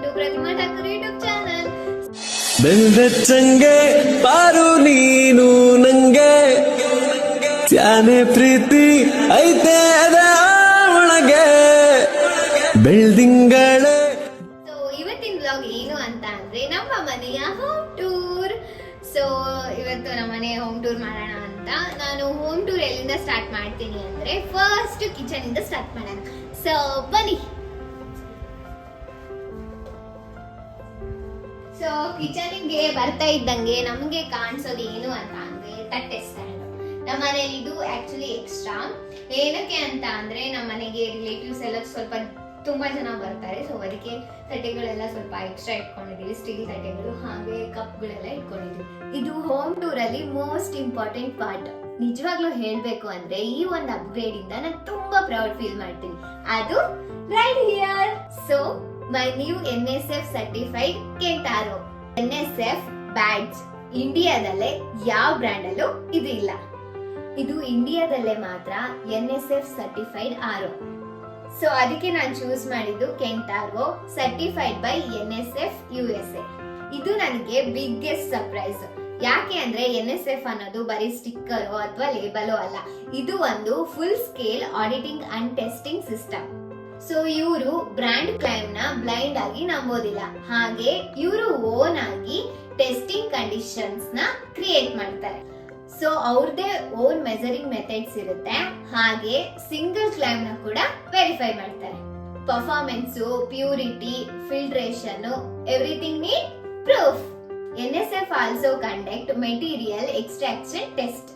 to Pratima Thakur YouTube channel. ಬೆಲ್ದಚ್ಚಂಗೆ ಪಾರು ನೀನು ನಂಗೆ ತ್ಯಾನೆ ಪ್ರೀತಿ ಐತೆ ಒಳಗೆ ಬೆಳ್ದಿಂಗಳೇ. ಸೊ ಇವತ್ತಿನ ಬ್ಲಾಗ್ ಏನು ಅಂತ ಅಂದ್ರೆ ನಮ್ಮ ಮನೆಯ ಹೋಮ್ ಟೂರ್. ಸೊ ಇವತ್ತು ನಮ್ಮ ಮನೆಯ ಹೋಮ್ ಟೂರ್ ಮಾಡೋಣ ಅಂತ ನಾನು ಹೋಮ್ ಟೂರ್ ಎಲ್ಲಿಂದ ಸ್ಟಾರ್ಟ್ ಮಾಡ್ತೀನಿ ಅಂದ್ರೆ ಫಸ್ಟ್ ಕಿಚನ್ ಇಂದ ಸ್ಟಾರ್ಟ್ ಮಾಡೋಣ. ಸೊ ಬನ್ನಿ. ಸೊ ಕಿಚನ್ಗೆ ಬರ್ತಾ ಇದ್ದಂಗೆ ನಮ್ಗೆ ಕಾಣಿಸೋದು ಏನು ಅಂತ ಅಂದ್ರೆ ತಟ್ಟೆ ಸ್ಟ್ಯಾಂಡ್. ನಮ್ಮ ಮನೇಲಿ ಇದು ಆಕ್ಚುಲಿ ಎಕ್ಸ್ಟ್ರಾ. ಏನಕ್ಕೆ ಅಂತ ಅಂದ್ರೆ ನಮ್ಮ ಮನೆಗೆ ರಿಲೇಟಿವ್ಸ್ ಎಲ್ಲ ಸ್ವಲ್ಪ ತುಂಬಾ ಜನ ಬರ್ತಾರೆ. ಸೊ ಅದಕ್ಕೆ ತಟ್ಟೆಗಳೆಲ್ಲ ಸ್ವಲ್ಪ ಎಕ್ಸ್ಟ್ರಾ ಇಟ್ಕೊಂಡಿದೀವಿ, ಸ್ಟೀಲ್ ತಟ್ಟೆಗಳು ಹಾಗೆ ಕಪ್ಗಳೆಲ್ಲ ಇಟ್ಕೊಂಡಿದೀವಿ. ಇದು ಹೋಮ್ ಟೂರ್ ಅಲ್ಲಿ ಮೋಸ್ಟ್ ಇಂಪಾರ್ಟೆಂಟ್ ಪಾರ್ಟ್. ನಿಜವಾಗ್ಲೂ ಹೇಳ್ಬೇಕು ಅಂದ್ರೆ ಈ ಒಂದು ಅಪ್ಗ್ರೇಡ್ ಇಂದ ನಾನು ತುಂಬಾ ಪ್ರೌಡ್ ಫೀಲ್ ಮಾಡ್ತೀನಿ. ಅದು right here. So my new NSF certified Kent RO. NSF badge ಇಂಡಿಯಾದಲ್ಲೇ ಯಾವ ಬ್ರ್ಯಾಂಡ್ ಅಲ್ಲೂ ಇದು ಇಲ್ಲ. ಇದು ಇಂಡಿಯಾದಲ್ಲೇ ಮಾತ್ರ NSF ಸರ್ಟಿಫೈಡ್ ಆರೋ. ಸೊ ಅದಕ್ಕೆ ನಾನು ಚೂಸ್ ಮಾಡಿದ್ದು ಕೆಂಟಾರೋ ಸರ್ಟಿಫೈಡ್ ಬೈ NSF USA. ಇದು ನನಗೆ ಬಿಗ್ಗೆಸ್ಟ್ ಸರ್ಪ್ರೈಸ್. ಯಾಕೆ ಅಂದ್ರೆ NSF ಅನ್ನೋದು ಬರೀ ಸ್ಟಿಕ್ಕರೋ ಅಥವಾ ಲೇಬಲೋ ಅಲ್ಲ, ಇದು ಒಂದು full scale auditing and testing system. So ಇವರು ಬ್ರ್ಯಾಂಡ್ ಕ್ಲೈಮ್ ನ ಬ್ಲೈಂಡ್ ಆಗಿ ನಂಬೋದಿಲ್ಲ, ಹಾಗೆ ಇವರು ಓನ್ ಆಗಿ ಟೆಸ್ಟಿಂಗ್ ಕಂಡೀಷನ್ಸ್ ನ ಕ್ರಿಯೇಟ್ ಮಾಡ್ತಾರೆ. ಸೊ ಅವ್ರದೇ ಓನ್ ಮೆಜರಿಂಗ್ ಮೆಥಡ್ಸ್ ಇರುತ್ತೆ, ಹಾಗೆ ಸಿಂಗಲ್ ಕ್ಲೈಮ್ ನ ಕೂಡ ವೆರಿಫೈ ಮಾಡ್ತಾರೆ. Performance, purity, filtration, everything need proof. NSF also conduct material extraction test.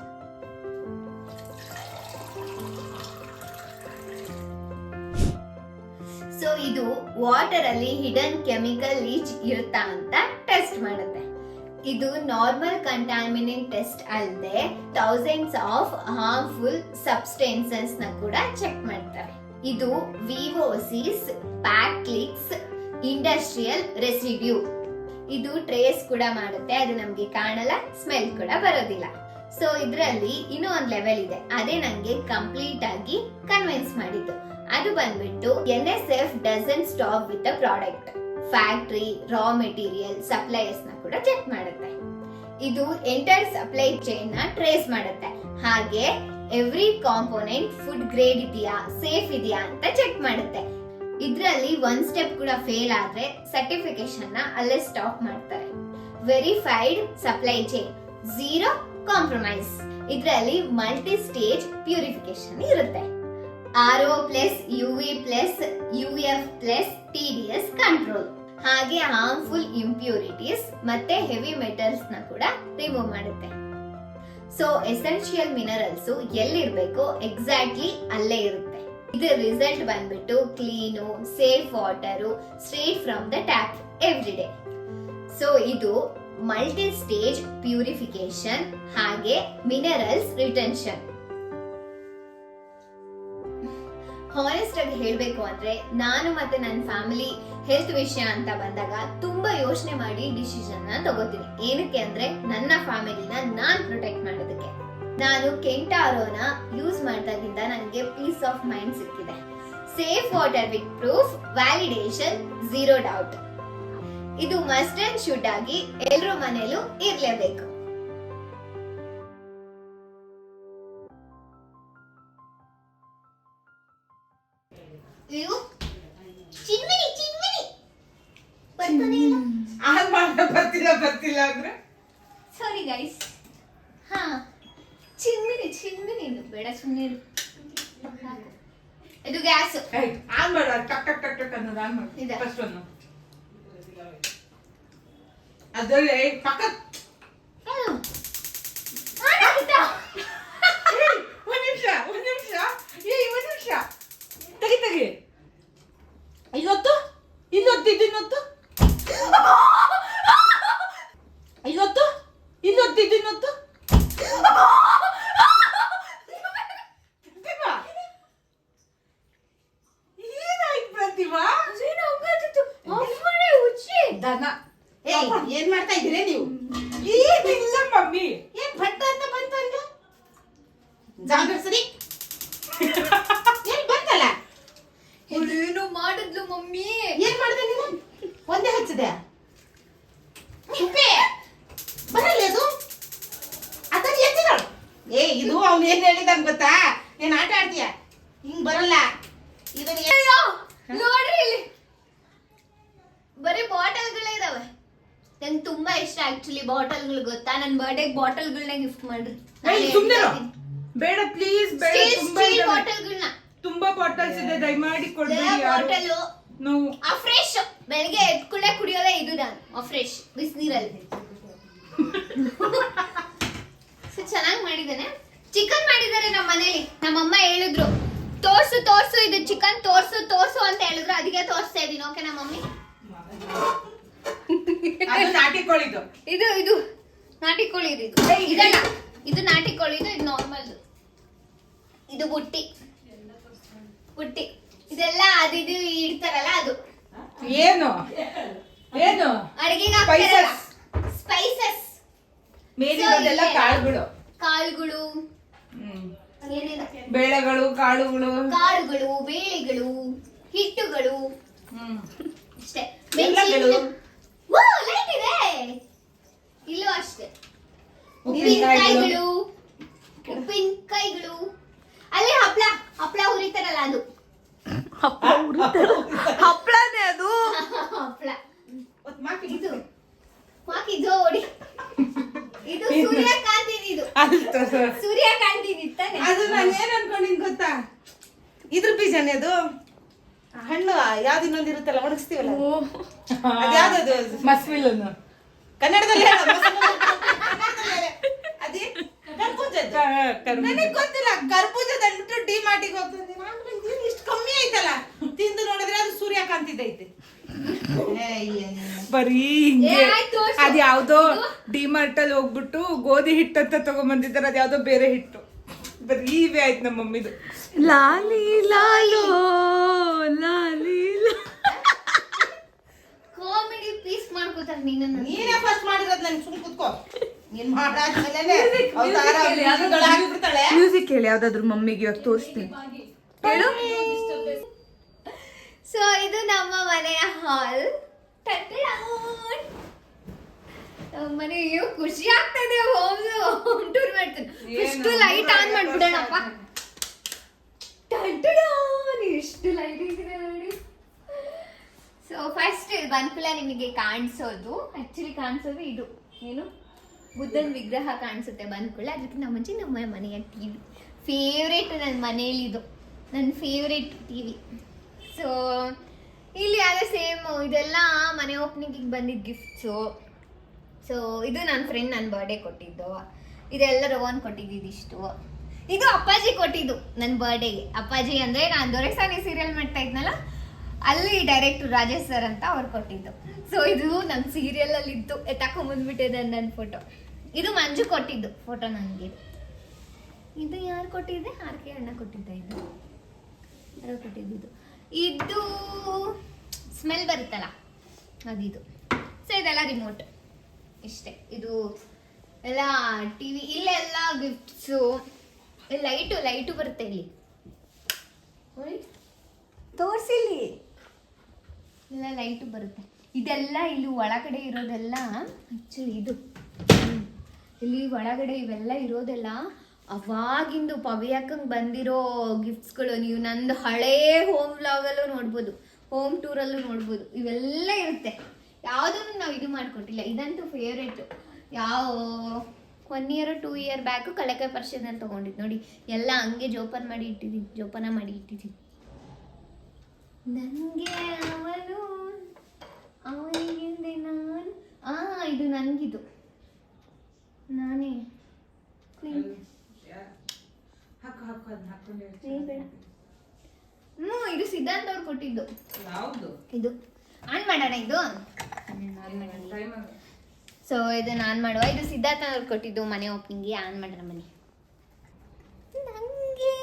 So ಇದು ವಾಟರ್ ಅಲ್ಲಿ ಹಿಡನ್ ಕೆಮಿಕಲ್ ಲೀಚ್ ಇರುತ್ತಾ ಅಂತ ಟೆಸ್ಟ್ ಮಾಡುತ್ತೆ. ಇದು ನಾರ್ಮಲ್ ಕಂಟಾಮಿನೆಂಟ್ ಟೆಸ್ಟ್ ಅಲ್ಲದೆ ಥೌಸಂಡ್ಸ್ ಆಫ್ ಹಾರ್ಮ್ಫುಲ್ ಸಬ್ಸ್ಟೆನ್ಸಸ್ ನ ಕೂಡ ಚೆಕ್ ಮಾಡ್ತಾರೆ. ಇದು VOCs, ಪ್ಯಾಕ್ಲಿಕ್ಸ್, ಇಂಡಸ್ಟ್ರಿಯಲ್ ರೆಸಿಡ್ಯೂ. ಇದು ಟ್ರೇಸ್ ಕೂಡ ಮಾಡುತ್ತೆ, ಅದು ನಮ್ಗೆ ಕಾಣಲ್ಲ, ಸ್ಮೆಲ್ ಕೂಡ ಬರೋದಿಲ್ಲ. ಸೊ ಇದ್ರಲ್ಲಿ ಇನ್ನೂ ಒಂದ್ ಲೆವೆಲ್ ಇದೆ, ಅದೇ ನಂಗೆ ಕಂಪ್ಲೀಟ್ ಆಗಿ ಕನ್ವಿನ್ಸ್ ಮಾಡಿದ್ದು. ಅದು ಬಂದ್ಬಿಟ್ಟು NSF doesn't stop with the product. Factory, raw material, suppliers ನ ಕೂಡ ಚೆಕ್ ಮಾಡುತ್ತೆ. ಇದು ಎಂಟೈರ್ ಸಪ್ಲೈ ಚೈನ್ ನ ಟ್ರೇಸ್ ಮಾಡುತ್ತೆ, ಹಾಗೆ ಎವ್ರಿ ಕಾಂಪೋನೆಂಟ್ ಫುಡ್ ಗ್ರೇಡ್ ಇದೆಯಾ, ಸೇಫ್ ಇದೆಯಾ ಅಂತ ಚೆಕ್ ಮಾಡುತ್ತೆ. ಇದ್ರಲ್ಲಿ ಒಂದ್ ಸ್ಟೆಪ್ ಕೂಡ ಫೇಲ್ ಆದ್ರೆ ಸರ್ಟಿಫಿಕೇಶನ್ ನ ಅಲ್ಲೇ ಸ್ಟಾಪ್ ಮಾಡ್ತಾರೆ. Verified supply chain, zero compromise. ಇದ್ರಲ್ಲಿ ಮಲ್ಟಿ ಸ್ಟೇಜ್ ಪ್ಯೂರಿಫಿಕೇಶನ್ ಇರುತ್ತೆ. RO plus UV plus UF plus TDS control, ಹಾಗೆ ಹಾರ್ಮ್ಫುಲ್ ಇಂಪ್ಯೂರಿಟೀಸ್ ಮತ್ತೆ ಹೆವಿ ಮೆಟಲ್ಸ್ ನ ಕೂಡ ರಿಮೂವ್ ಮಾಡುತ್ತೆ. ಸೊ ಎಸೆನ್ಷಿಯಲ್ ಮಿನರಲ್ಸ್ ಎಲ್ಲಿರ್ಬೇಕು ಎಕ್ಸಾಕ್ಟ್ಲಿ ಅಲ್ಲೇ ಇರುತ್ತೆ. ಇದರ ರಿಸಲ್ಟ್ ಬಂದ್ಬಿಟ್ಟು clean, safe water, straight from the tap every day. So ಇದು ಮಲ್ಟಿ ಸ್ಟೇಜ್ ಪ್ಯೂರಿಫಿಕೇಶನ್ ಹಾಗೆ ಮಿನರಲ್ಸ್ ರಿಟೆನ್ಷನ್. ಹಾನೆಸ್ಟ್ ಆಗಿ ಹೇಳ್ಬೇಕು ಅಂದ್ರೆ ನಾನು ಮತ್ತೆ ನನ್ನ ಫ್ಯಾಮಿಲಿ ಹೆಲ್ತ್ ವಿಷಯ ಅಂತ ಬಂದಾಗ ತುಂಬಾ ಯೋಚನೆ ಮಾಡಿ ಡಿಸಿಷನ್ ನ ತಗೋತೀನಿ. ಏನಕ್ಕೆ ಅಂದ್ರೆ ನನ್ನ ಫ್ಯಾಮಿಲಿನ ನಾನ್ ಪ್ರೊಟೆಕ್ಟ್ ಮಾಡೋದಕ್ಕೆ. ನಾನು ಕೆಂಟಾರೋನ ಯೂಸ್ ಮಾಡಿದಾಗಿಂದ ನನಗೆ ಪೀಸ್ ಆಫ್ ಮೈಂಡ್ ಸಿಕ್ಕಿದೆ. Safe water with proof, validation, zero doubt. ಇದು ಮಸ್ಟ್ ಅಂಡ್ ಶುಡ್ ಆಗಿ ಎಲ್ಲರ ಮನೆಯಲ್ಲೂ ಇರ್ಲೇಬೇಕು. ಚಿನ್ಮಿನಿ ಚಿನ್ಮಿನಿ ಬರ್ತಾನೆ ಇಲ್ಲ. ಬರ್ತಿಲ್ಲ ಅಂದ್ರೆ ಸಾರಿ ಗೈಸ್. ಹಾ ಚಿನ್ಮಿನಿ ಚಿನ್ಮಿನಿ ಬೇಡ, ಸುಮ್ಮನೆ ಇದು ಗ್ಯಾಸ್ ಆನ್ ಮಾಡ. ಟಕ್ ಟಕ್ ಟಕ್ ಟಕ್ ಅನ್ನೋದು ಆನ್ ಮಾಡು. ಇದೆ ಫಸ್ಟ್ ಒಂದು ಅದರಲ್ಲಿ ಪಕ್ಕ ಒಂದ್ ನಿಮಿಷ ತೆಗಿ ಇನ್ನೊತ್ತು ಇನ್ನೊತ್ತು ಇನ್ನೊತ್ತು ಇನ್ನೊತ್ತು ಇನ್ನೊತ್ತು ಇನ್ನೊತ್ತು ಏನ್ ಮಾಡ್ತಾ ಇದ್ದೀರಿ ನೀವು? ಏನಿಲ್ಲ ಮಮ್ಮಿ, ಏನ್ ಭಟ್ಟ ಅಂತ ಬಂತಲ್ಲ ಜಾಗ ಸರಿ ಏನ್ ಬಂತಲ್ಲ ಏನು ಮಾಡಿದ್ಲು ಮಮ್ಮಿ? ಏನ್ ಮಾಡ್ದೆ ನೀನು? ಒಂದ್ ಇದೆ ಬರಲ್ಲ ಅದು ಅದನ್ನ ಎತ್ತಿದಾಳು. ಇದು ಅವ್ನು ಏನ್ ಹೇಳಿದಾನ್ ಗೊತ್ತಾ, ಏನ್ ಆಟ ಆಡ್ತೀಯ ಹಿಂಗ್ ಬರಲ್ಲ ಇದನ್ನ ಅಯ್ಯೋ, ನೋಡ್ರಿ ಇಲ್ಲಿ ಬರೀ ಬಾಟಲ್ಗಳೇ ಇದಾವೆ. ನಂಗೆ ತುಂಬಾ ಇಷ್ಟ ಆಕ್ಚುಲಿ ಬಾಟಲ್ಗಳು, ಗೊತ್ತಾ? ನನ್ ಬರ್ಡೇ ಬಾಟಲ್ಗಳನ್ನ ಗಿಫ್ಟ್ ಮಾಡ್ರಿ. ಸುಮ್ನೆ ಬೇಡ ಪ್ಲೀಸ್ ಬೇಡ. ಸ್ಟೀಲ್ ಬಾಟಲ್ಗಳನ್ನ, ತುಂಬಾ ಬಾಟಲ್ಸ್ ಇದೆ, ದಯಮಾಡಿ ಕೊಡ್ಬೇಡಿ ಯಾರು. ಬಾಟಲ್ ನೋವು ಫ್ರೆಶ್ ಬೆಳಗ್ಗೆ ಎದ್ಕೂಳೆ ಕುಡಿಯೋದೇ ಇದು ನಾನು ಫ್ರೆಶ್ ಬಿಸಿನೀರಲ್ಲಿ. ಚೆನ್ನಾಗಿ ಮಾಡಿದ್ದಾನೆ. ಚಿಕನ್ ಮಾಡಿದ್ದಾರೆ ನಮ್ಮ ಮನೇಲಿ. ನಮ್ಮಮ್ಮ ಹೇಳಿದ್ರು ತೋರ್ಸು ತೋರ್ಸು ಇದು ಚಿಕನ್ ತೋರ್ಸು ತೋರ್ಸು ಅಂತ ಹೇಳಿದ್ರು, ಅದಕ್ಕೆ ತೋರಿಸ್ತಾ ಇದೀನಿ. ಓಕೆನಾ ಮಮ್ಮಿ? ಅದು ನಾಟಿ ಕೋಳಿದು. ಇದು ಇದು ನಾಟಿ ಕೋಳಿ ಇದು. ಇದಲ್ಲ, ಇದು ನಾಟಿ ಕೋಳಿದು, ಇದು ನಾರ್ಮಲ್. ಇದು ಬುಟ್ಟಿ ಬುಟ್ಟಿ. ಇದೆಲ್ಲ ಅದು ಇದು ಇಡ್ತಾರಲ್ಲ ಅದು. ಏನು ಏನು ಅಡಿಗೆಗೆ ಹಾಕ್ತಾರಲ್ಲ ಸ್ಪೈಸಸ್. ಮೇಲಿರೋದೆಲ್ಲ ಕಾಳುಗಳು. ಕಾಳುಗಳು ಏನಿದೆ? ಬೇಳೆಗಳು, ಕಾಳುಗಳು, ಕಾಳುಗಳು, ಬೇಳೆಗಳು, ಹಿಟ್ಟುಗಳು ಅಷ್ಟೇ. ಬೆಲ್ಲಗಳು. ಓ ಲೈಟ್ ಇದೆ ಇಲ್ಲೂ ಅಷ್ಟೇ. ಉಪ್ಪಿನಕಾಯಿಗಳು. ಉಪ್ಪಿನಕಾಯಿಗಳು. ಅಲ್ಲಿ ಹಪ್ಳ ಹಪ್ಳ ಹುರಿತಾರಲ್ಲ ಅದು. ಹಪ್ಳನೇ ಅದು. ಹಪ್ಳ ಇದು ಮಾಕಿ ಜೋಡಿ. ಇದು ಸೂರ್ಯಕಾಂತಿ. ಇದು ಸೂರ್ಯಕಾಂತಿ ತಾನೆ. ಅದು ನಾನು ಏನ್ ಅನ್ಕೊಂಡಿನ್ ಗೊತ್ತಾ, ಇದ್ರ ಬೀಜನೇ ಅದು. ಹಣ್ಣು ಯಾವ್ದು ಇನ್ನೊಂದು ಇರುತ್ತಲ್ಲ ಒಣಗಿಸ್ತೀವಲ್ಲ, ಅದ್ಯಾವ್ದು? ಮಸ್ಮಿಲನ್ನು ಕನ್ನಡದಲ್ಲಿ ಅದೇ ಕರ್ಬೂಜದ್ದು. ನನಗೆ ಗೊತ್ತಿಲ್ಲ. ಕರ್ಬೂಜದ ಅಂದ್ಬಿಟ್ಟು ಡಿ ಮಾರ್ಟಿಗೆ ಹೋಗ್ತದೆ. ಇಷ್ಟು ಕಮ್ಮಿ ಆಯ್ತಲ್ಲ, ತಿಂದು ನೋಡಿದ್ರೆ ಅದು ಸೂರ್ಯಕಾಂತಿದೈತೆ. ಬರೀ ಹಿಂಗೆ. ಅದ್ ಯಾವ್ದೋ ಡಿಮಾರ್ಟ್ ಅಲ್ಲಿ ಹೋಗ್ಬಿಟ್ಟು ಗೋಧಿ ಹಿಟ್ಟು ಅಂತ ತಗೊಂಡ್ಬಂದಿದ್ದಾರೆ, ಅದ್ ಯಾವ್ದೋ ಬೇರೆ ಹಿಟ್ಟು. ಬರೀ ಇವೇ ಆಯ್ತು ನಮ್ಮ ಮಮ್ಮಿದು. ಲಾಲಿ ಲಾಲೋ ಲಾಲಿ. ಕಾಮಿಡಿ ಪೀಸ್ ಮಾಡ್ಕೋತಾರೆ. ನೀನೇ ಫಸ್ಟ್ ಮಾಡಿರೋದು. ನನ್ ಸುಮ್ ಕುತ್ಕೋ. ನೀನ್ ಮಾಡಾದ್ಮೇಲೆ ಮ್ಯೂಸಿಕ್ ಹೇಳಿ ಯಾವ್ದಾದ್ರು ಮಮ್ಮಿಗೆ ಇವಾಗ ತೋರಿಸ್ತೀನಿ. ಹೇಳು. ಸೊ ಇದು ನಮ್ಮ ಮನೆಯ ಹಾಲ್. ಮನೆ ಖುಷಿ ಆಗ್ತದೆ. ಹೋಮ್ ಟೂರ್ ಮಾಡ್ತೀನಿ. ಫಸ್ಟ್ ಲೈಟ್ ಆನ್ ಮಾಡ್ಬಿಡೋಣಪ್ಪ. ಎಷ್ಟು ಲೈಟ್ ಇದೆ ನೋಡಿ. ಸೊ ಫಸ್ಟ್ ಬಂದ್ಕೂಲ ನಿಮಗೆ ಕಾಣಿಸೋದು, ಆಕ್ಚುಲಿ ಕಾಣಿಸೋದು ಇದು ಏನು ಬುದ್ಧನ ವಿಗ್ರಹ ಕಾಣಿಸುತ್ತೆ ಬಂದ್ಕೂಲ. ಅದಕ್ಕೆ ಮುಂಚೆ ನಮ್ಮ ಮನೆಯ ಟಿವಿ ಫೇವ್ರೇಟ್. ನನ್ನ ಮನೇಲಿ ಇದು ನನ್ನ ಫೇವ್ರೇಟ್ ಟಿವಿ. ಸೊ ಇಲ್ಲಿ ಅದೇ ಸೇಮ್ ಇದೆಲ್ಲ ಮನೆ ಓಪನಿಂಗಿಗೆ ಬಂದಿದ್ದ ಗಿಫ್ಟ್ಸು. ಸೊ ಇದು ನನ್ನ ಫ್ರೆಂಡ್ ನನ್ನ ಬರ್ಡೇ ಕೊಟ್ಟಿದ್ದು. ಇದೆಲ್ಲ ರೋಹನ್ ಕೊಟ್ಟಿದ್ದು. ಇಷ್ಟು ಇದು ಅಪ್ಪಾಜಿ ಕೊಟ್ಟಿದ್ದು ನನ್ನ ಬರ್ಡೇಗೆ. ಅಪ್ಪಾಜಿ ಅಂದರೆ ನಾನು ದೊರೆಸಾನಿ ಸೀರಿಯಲ್ ಮಾಡ್ತಾ ಇದ್ನಲ್ಲ, ಅಲ್ಲಿ ಡೈರೆಕ್ಟರ್ ರಾಜೇಶ್ ಸರ್ ಅಂತ ಅವ್ರು ಕೊಟ್ಟಿದ್ದು. ಸೊ ಇದು ನನ್ನ ಸೀರಿಯಲಲ್ಲಿ ಇತ್ತು, ತಕೊಂಬಂದ್ಬಿಟ್ಟಿದೆ ನನ್ನ ಫೋಟೋ. ಇದು ಮಂಜು ಕೊಟ್ಟಿದ್ದು ಫೋಟೋ ನನಗೆ. ಇದು ಯಾರು ಕೊಟ್ಟಿದ್ದೆ? ಆರ್ಕೆ ಅಣ್ಣ ಕೊಟ್ಟಿದ್ದ. ಇದು ಯಾರೋ ಕೊಟ್ಟಿದ್ದು. ಇದು ಸ್ಮೆಲ್ ಬರುತ್ತಲ್ಲ ಅದಿದು. ಸೊ ಇದೆಲ್ಲ ರಿಮೋಟ್ ಇಷ್ಟೇ. ಇದು ಎಲ್ಲ ಟಿವಿ. ಇಲ್ಲೆಲ್ಲ ಗಿಫ್ಟ್ಸು. ಲೈಟು ಬರುತ್ತೆ ಇಲ್ಲಿ ತೋರಿಸಿಲ್ಲಿ. ಎಲ್ಲ ಲೈಟು ಬರುತ್ತೆ. ಇದೆಲ್ಲ ಇಲ್ಲಿ ಒಳಗಡೆ ಇರೋದೆಲ್ಲ ಆ್ಯಕ್ಚುಲಿ ಇದು ಇಲ್ಲಿ ಒಳಗಡೆ ಇವೆಲ್ಲ ಇರೋದೆಲ್ಲ ಅವಾಗಿಂದು ಪವಿಯಕ್ಕಂಗೆ ಬಂದಿರೋ ಗಿಫ್ಟ್ಸ್ಗಳು. ನೀವು ನಂದು ಹಳೇ ಹೋಮ್ ವ್ಲಾಗಲ್ಲೂ ನೋಡ್ಬೋದು, ಹೋಮ್ ಟೂರಲ್ಲೂ ನೋಡ್ಬೋದು. ಇವೆಲ್ಲ ಇರುತ್ತೆ. ಯಾವುದನ್ನು ನಾವು ಇದು ಮಾಡಿಕೊಟ್ಟಿಲ್ಲ. ಇದಂತೂ ಫೇವ್ರೇಟು. ಯಾವ 1 year 2 year ಬ್ಯಾಕು ಕಳಕೆ ಪರ್ಷದಲ್ಲಿ ತೊಗೊಂಡಿದ್ದು ನೋಡಿ. ಎಲ್ಲ ಹಂಗೆ ಜೋಪಾನ ಮಾಡಿ ಇಟ್ಟಿದ್ದೀನಿ. ನನಗೆ ಅವನು ಅವನಿಗಿಂದೆ ನಾನು. ಇದು ನನಗಿದು ನಾನೇ ಇದು ಸಿದ್ಧಾಂತ ಅವ್ರು ಕೊಟ್ಟಿದ್ದು. ಇದು ಆನ್ ಮಾಡೋಣ. ಇದು ಸೊ ಇದು ನಾನು ಮಾಡುವ. ಇದು ಸಿದ್ಧಾರ್ಥ ಅವ್ರು ಕೊಟ್ಟಿದ್ದು ಮನೆ ಓಪನಿಂಗ್ಗೆ. ಆನ್ ಮಾಡೋಣ ಬನ್ನಿ. ನನಗೆ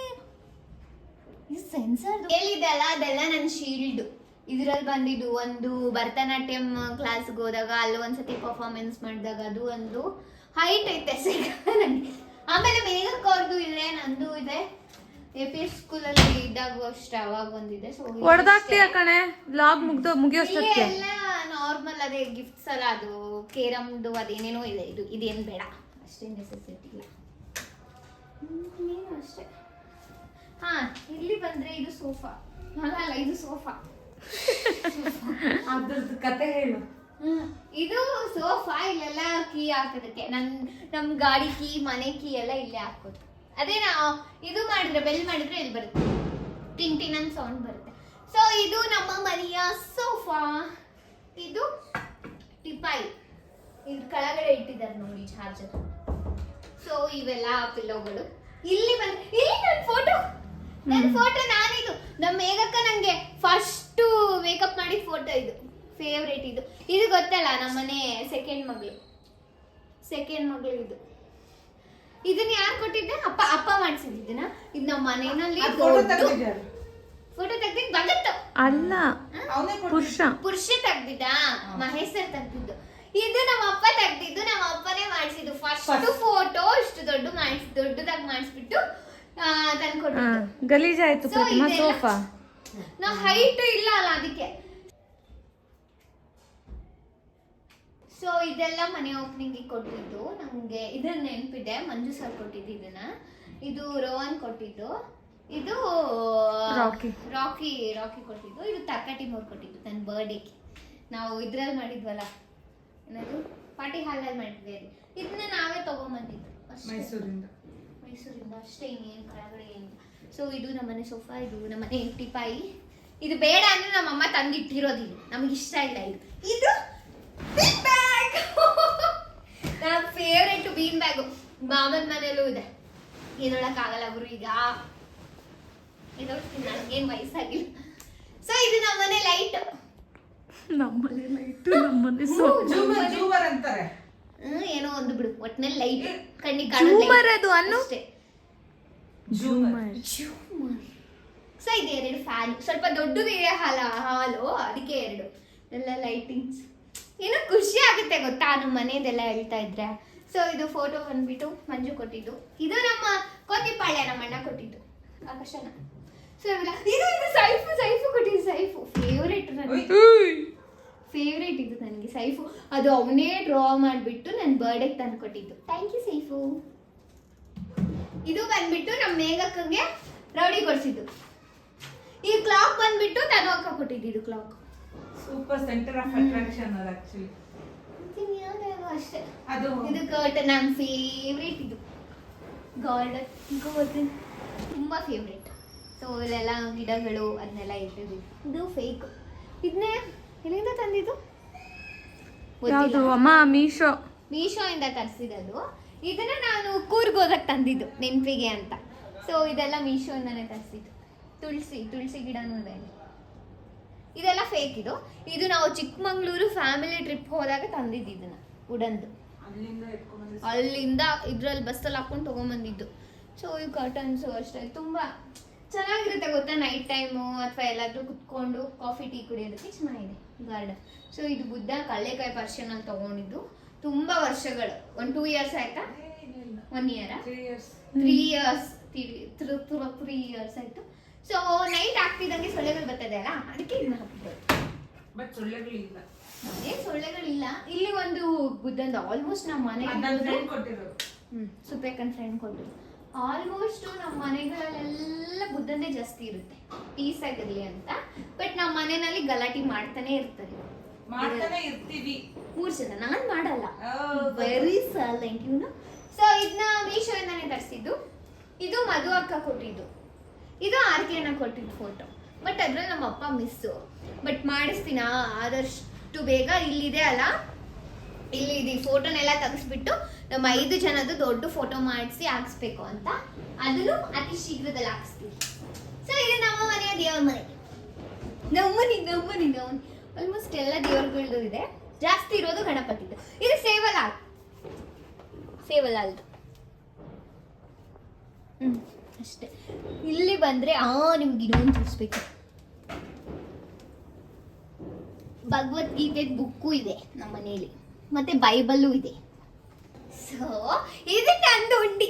ಇದು ಸೆನ್ಸರ್ ಹೇಳಿದೆ ಅಲ್ಲ, ಅದೆಲ್ಲ ನನ್ನ ಶೀಲ್ಡು. ಇದರಲ್ಲಿ ಬಂದಿದ್ದು ಒಂದು ಭರತನಾಟ್ಯಂ ಕ್ಲಾಸ್ಗೆ ಹೋದಾಗ ಅಲ್ಲಿ ಒಂದ್ಸತಿ ಪರ್ಫಾರ್ಮೆನ್ಸ್ ಮಾಡಿದಾಗ ಅದು ಒಂದು ಹೈಟ್ ಐತೆ ನನಗೆ. ಆಮೇಲೆ ಮೇಘಕ್ಕೆ ಅವ್ರದ್ದು ಇದೆ, ನಂದು ಇದೆ. APS ಸ್ಕೂಲಲ್ಲಿ ಇದ್ದಾಗ ಅಷ್ಟೇ ಅವಾಗ ಒಂದಿದೆ. ಸೊ ಹೊಡೆದಾಗ್ತೀಯ ಕಣೆ. ಲಾಗ್ ಮುಗಿಯೋಷ್ಟಕ್ಕೆ ಎಲ್ಲ ನಾರ್ಮಲ್ ನಾರ್ಮಲ್ ಅದೇ ಗಿಫ್ಟ್ಸ್ ಅಲ್ಲ, ಅದು ಕೇರಮ್ದು ಅದೇನೇನೋ ಇದೆ. ಇದೇನು ಬೇಡ, ಅಷ್ಟೇ ನೆಸೆಸಿಟಿ ಇಲ್ಲ. ನೀನು ಅಷ್ಟೇ. ಹಾ, ಇಲ್ಲಿ ಬಂದ್ರೆ ಇದು ಸೋಫಾ. ಅಲ್ಲ ಇದು ಸೋಫಾ. ಅದ್ರದ್ದು ಕತೆ ಹೇಳು. ಇದು ಸೋಫಾ. ಇಲ್ಲೆಲ್ಲ ಕೀ ಹಾಕೋದಕ್ಕೆ, ನಮ್ ಗಾಡಿ ಕೀ, ಮನೆ ಕೀ ಎಲ್ಲ ಇಲ್ಲೇ ಹಾಕೋದು. ಅದೇ ನಾವು ಇದು ಮಾಡಿದ್ರೆ, ಬೆಲ್ ಮಾಡಿದ್ರೆ ಇಲ್ಲಿ ಬರುತ್ತೆ, ಟಿಂಗ್ ಟಿಂಗ್ ಅಂತ ಸೌಂಡ್ ಬರುತ್ತೆ. ಸೊ ಇದು ನಮ್ಮ ಮನೆಯ ಸೋಫಾ. ಇದು ಟಿಪಾಯಿ, ಇದ್ರ ಕೆಳಗಡೆ ಇಟ್ಟಿದ್ದಾರೆ ನೋಡಿ ಚಾರ್ಜರ್. ಸೊ ಇವೆಲ್ಲ ಪಿಲ್ಲೋಗಳು. ಇಲ್ಲಿ ನನ್ನ ಫೋಟೋ ನಾನಿದು. ನಮ್ಮ ಮೇಘಕ್ಕ ನಂಗೆ ಫಸ್ಟ್ ಮೇಕಪ್ ಮಾಡಿದ ಫೋಟೋ ಇದು, ಫೇವ್ರೇಟ್. ಇದು ಗೊತ್ತಲ್ಲ, ನಮ್ಮನೆ ಸೆಕೆಂಡ್ ಮಗಳು ಇದು. ಇದನ್ನ ಯಾರು ಕೊಟ್ಟಿದ್ದೆ? ಅಪ್ಪ ಮಾಡಿಸಿದ್ದಿನ. ಇದು ನಮ್ಮ ಮನೆಯಲ್ಲಿ ಫೋಟೋ ತೆಗ್ದಿದ್ ಬಂದತ್ತು. ಅಲ್ಲ, ಪುರುಷ ತೆಗ್ದಿದ್ದ, ಮಹೇಶ್ ಸರ್ ತೆಗ್ದಿದ್ದು. ಇದು ನಮ್ಮ ಅಪ್ಪ ತೆಗ್ದಿದ್ದು, ನಮ್ಮ ಅಪ್ಪನೇ ಮಾಡಿಸಿದ್ದು ಫಸ್ಟ್ ಫೋಟೋ. ಇಷ್ಟು ದೊಡ್ಡದಾಗಿ ಮಾಡಿಸ್ಬಿಟ್ಟು ತಂದ್ಕೊಟ್ಟಿದ್ದು. ಗಲೀಜಾಯ್ತು ಪ್ರತಿಮಾ ಸೋಫಾ. ನಾ ಹೈಟ್ ಇಲ್ಲ ಅಲ್ಲ, ಅದಕ್ಕೆ. ಸೊ ಇದೆಲ್ಲ ಮನೆ ಓಪನಿಂಗ್ ಕೊಟ್ಟಿದ್ದು ನಮ್ಗೆ. ಇದನ್ನ ನೆನಪಿದೆ, ಮಂಜು ಸರ್ ಕೊಟ್ಟಿದ್ದು ಇದನ್ನ. ಇದು ರೋಹನ್ ಕೊಟ್ಟಿದ್ದು. ಇದು ರಾಕಿ ಕೊಟ್ಟಿದ್ದು. ಇದು ತರ್ಕಟಿ ಮೋರ್ ಕೊಟ್ಟಿದ್ದು ನನ್ನ ಬರ್ಡೇಗೆ. ನಾವು ಇದ್ರಲ್ಲಿ ಮಾಡಿದ್ವಲ್ಲ, ಏನದು ಪಾರ್ಟಿ ಹಾಲಲ್ಲಿ ಮಾಡಿದ್ವಿ. ಇದನ್ನ ನಾವೇ ತಗೊಂಡ್ಬಂದಿದ್ದು ಮೈಸೂರಿಂದ ಅಷ್ಟೇ, ಇನ್ನೇನು ಕೆಳಗಡೆ ಏನಿಲ್ಲ. ಸೊ ಇದು ನಮ್ಮನೆ ಸೋಫಾ, ಇದು ನಮ್ಮನೆ ಟಿಪಾಯಿ. ಇದು ಬೇಡ ಅಂದ್ರೆ ನಮ್ಮಮ್ಮ ತಂದಿಟ್ಟಿರೋದಿಲ್ಲ, ನಮ್ಗೆ ಇಷ್ಟ ಇಲ್ಲ. ಇದು ಬೀನ್ ಬ್ಯಾಗ್, ನನ್ನ ಫೇವ್ರೆಟ್ ಬೀನ್ ಬ್ಯಾಗು. ಮಾಮನ ಮನೇಲೂ ಇದೆ. ಇದೊಳಕ್ಕಾಗಲ್ಲ ಗುರು, ಈಗ ಇದೊಳಗೆ ನನಗೇನು ವಯಸ್ಸಾಗಿಲ್ಲ. ಸೊ ಇದು ನಮ್ಮನೆ ಲೈಟ್. ನಮ್ಮನೆ ಜೂಮರ್ ಅಂತಾರೆ. ಏನೋ ಒಂದು ಬಿಡು, ಒಟ್ಟಿನಲ್ಲಿ ಲೈಟ್ ಕಣ್ಣಿಗೆ ಜೂಮರ್ ಅದು ಕಾಣೋದು ಅಷ್ಟೇ. ಜೂಮರ್. ಸೊ ಇದು 2 ಫ್ಯಾನ್, ಸ್ವಲ್ಪ ದೊಡ್ಡದಿದೆ ಹಾಲು, ಅದಕ್ಕೆ 2 ಎಲ್ಲ ಲೈಟಿಂಗ್ಸ್. ಏನೋ ಖುಷಿ ಆಗುತ್ತೆ ಗೊತ್ತಾ ನಮ್ಮ ಮನೆಯದೆಲ್ಲ ಹೇಳ್ತಾ ಇದ್ರೆ. ಸೊ ಇದು ಫೋಟೋ ಬಂದ್ಬಿಟ್ಟು ಮಂಜು ಕೊಟ್ಟಿದ್ದು. ಇದು ನಮ್ಮ ಕೋತಿಪಾಳ್ಯ, ನಮ್ಮ ಅಣ್ಣ ಕೊಟ್ಟಿದ್ದು, ಆಕಾಶನ. ಸೊ ಇದು ಸೈಫು ಕೊಟ್ಟಿದ್ದು. ಸೈಫು ಫೇವ್ರೇಟ್ ಇದು ನನಗೆ, ಸೈಫು. ಅದು ಅವನೇ ಡ್ರಾ ಮಾಡಿಬಿಟ್ಟು ನನ್ನ ಬರ್ಡೇಗೆ ತಂದು ಕೊಟ್ಟಿದ್ದು. Thank you Saif. ಇದು ಬಂದ್ಬಿಟ್ಟು ನಮ್ಮ ಮೇಘಕ್ಕಂಗೆ ರೌಡಿ ಕೊಡ್ಸಿದ್ದು. ಈ ಕ್ಲಾಕ್ ಬಂದ್ಬಿಟ್ಟು ತನು ಅಕ್ಕ ಕೊಟ್ಟಿದ್ದು. ಇದು clock super centre of attraction ಅದು ಆಕ್ಚುಲಿ. ಅಷ್ಟೇ. ಇದು ಕರ್ಟನ್, ನನ್ನ ಫೇವ್ರೇಟ್. ಇದು ಗಾರ್ಡನ್ ತುಂಬಾ ಫೇವ್ರೇಟ್. ಸೊ ಇಲ್ಲೆಲ್ಲ ಗಿಡಗಳು ಅದನ್ನೆಲ್ಲ ಇಟ್ಟಿದ್ವಿ. ಇದು ಫೇಕ್. ಇದನ್ನೇ ಎಲ್ಲಿಂದ ತಂದಿದ್ದು ಯಾವುದು ಅಮ್ಮ? ಮೀಶೋ ಇಂದ ತರಿಸಿದ್ದು. ಇದನ್ನ ನಾನು ಕೂರ್ಗ್ ಹೋದಕ್ಕೆ ತಂದಿದ್ದು ನೆನಪಿಗೆ ಅಂತ. ಸೊ ಇದೆಲ್ಲ ಮೀಶೋ ಇಂದಾನೆ ತರಿಸಿದ್ದು. ತುಳಸಿ ಗಿಡನೂ ಇದೆ. ಇದೆಲ್ಲ ಫೇಕ್. ಇದು ನಾವು ಚಿಕ್ಕಮಂಗ್ಳೂರು ಫ್ಯಾಮಿಲಿ ಟ್ರಿಪ್ ಹೋದಾಗ ತಂದಿದ್ದು. ಇದನ್ನ ವುಡನ್ದು ಅಲ್ಲಿಂದ ಇದ್ರಲ್ಲಿ ಬಸ್ಸಲ್ಲಿ ಹಾಕೊಂಡು ತಗೊಂಡ್ಬಂದಿದ್ದು. ಸೊ ಈ ಕರ್ಟನ್ಸು ಅಷ್ಟೇ ತುಂಬಾ ಚೆನ್ನಾಗಿರುತ್ತೆ ಗೊತ್ತಾ, ನೈಟ್ ಟೈಮು ಅಥವಾ ಎಲ್ಲಾದ್ರೂ ಕುತ್ಕೊಂಡು ಕಾಫಿ ಟೀ ಕುಡಿಯೋದಕ್ಕೆ ಚೆನ್ನಾಗಿದೆ ಗಾರ್ಡನ್. ಸೊ ಇದು ಬುದ್ಧ ಕಳ್ಳೆಕಾಯಿ ಪರ್ಷನಲ್ಲಿ ತಗೊಂಡಿದ್ದು. ತುಂಬಾ ವರ್ಷಗಳು, 2 years ಆಯ್ತಾ? 1 year? 3 years ಆಯ್ತು. ಸೊ ನೈಟ್ ಆಗ್ತಿದ್ದಂಗೆ ಸೊಳ್ಳೆಗಳು ಬರ್ತದೆ ಅಲ್ಲ, ಅದಕ್ಕೆ ಇದನ್ನ ಹಾಕಿದ್ರು. ಬಟ್ ಸೊಳ್ಳೆಗಳಿಲ್ಲ. ಸೊಳ್ಳೆಗಳಿಲ್ಲ. ಇಲ್ಲಿ ಒಂದು ಬುದ್ಧಂದು ಆಲ್ಮೋಸ್ಟ್ ನಮ್ಮ ಮನೆಗೆ ಸುಪೇಕನ್ ಫ್ರೆಂಡ್ ಕೊಟ್ಟರು. ಆಲ್ಮೋಸ್ಟ್ ನಮ್ಮ ಮನೆಗಳಲ್ಲೆಲ್ಲ ಬುದ್ಧಂದೇ ಜಾಸ್ತಿ ಇರುತ್ತೆ, ಪೀಸ್ ಆಗಿರ್ಲಿ ಅಂತ. ಬಟ್ ನಮ್ಮ ಮನೆಯಲ್ಲಿ ಗಲಾಟೆ ಮಾಡ್ತಾನೆ ಇರ್ತೀವಿ. 3 ಜನ. ನಾನ್ ಮಾಡಲ್ಲ, ವೆರಿ ಸೈಲೆಂಟ್ ಇವನು. ಸೊ ಇದನ್ನ ಮೀಶೋ ಇಂದಾನೆ ತರಿಸಿದ್ದು. ಇದು ಮಧು ಅಕ್ಕ ಕೊಟ್ಟಿದ್ದು. ಇದು ಆರ್ಕೆ ಅಣ್ಣ ಕೊಟ್ಟಿದ್ದು ಫೋಟೋ. ಬಟ್ ಅದ್ರಲ್ಲಿ ನಮ್ಮ ಅಪ್ಪ ಮಿಸ್ಸು. ಬಟ್ ಮಾಡಿಸ್ತೀನ ಆದಷ್ಟು ಬೇಗ. ಇಲ್ಲಿದೆ ಅಲ್ಲ, ಇಲ್ಲಿ ಫೋಟೋನೆಲ್ಲ ತೆಗೆಸ್ಬಿಟ್ಟು ನಮ್ಮ 5 ಜನದ್ದು ದೊಡ್ಡ ಫೋಟೋ ಮಾಡಿಸಿ ಹಾಕ್ಸ್ಬೇಕು ಅಂತ. ಅದನ್ನು ಅತಿ ಶೀಘ್ರದಲ್ಲಿ ಹಾಕ್ಸ್ತೀವಿ. ಸೊ ಇದು ನಮ್ಮ ಮನೆಯ ದೇವ್ರ ಮನೆ. ನಮ್ಮನೆ ಆಲ್ಮೋಸ್ಟ್ ಎಲ್ಲ ದೇವ್ರಗಳದ್ದು ಇದೆ. ಜಾಸ್ತಿ ಇರೋದು ಗಣಪತಿದು. ಇದು ಸೇವಲಾಲ್ದು. ಅಷ್ಟೇ. ಇಲ್ಲಿ ಬಂದ್ರೆ ನಿಮ್ಗೆ ಇನ್ನೊಂದು ತೋರಿಸ್ಬೇಕು. ಭಗವದ್ಗೀತೆ ಬುಕ್ಕು ಇದೆ ನಮ್ಮ ಮನೆಯಲ್ಲಿ, ಮತ್ತೆ ಬೈಬಲ್ಲು ಇದೆ. ಸೊ ಇದು ತಂದು ಉಂಡಿ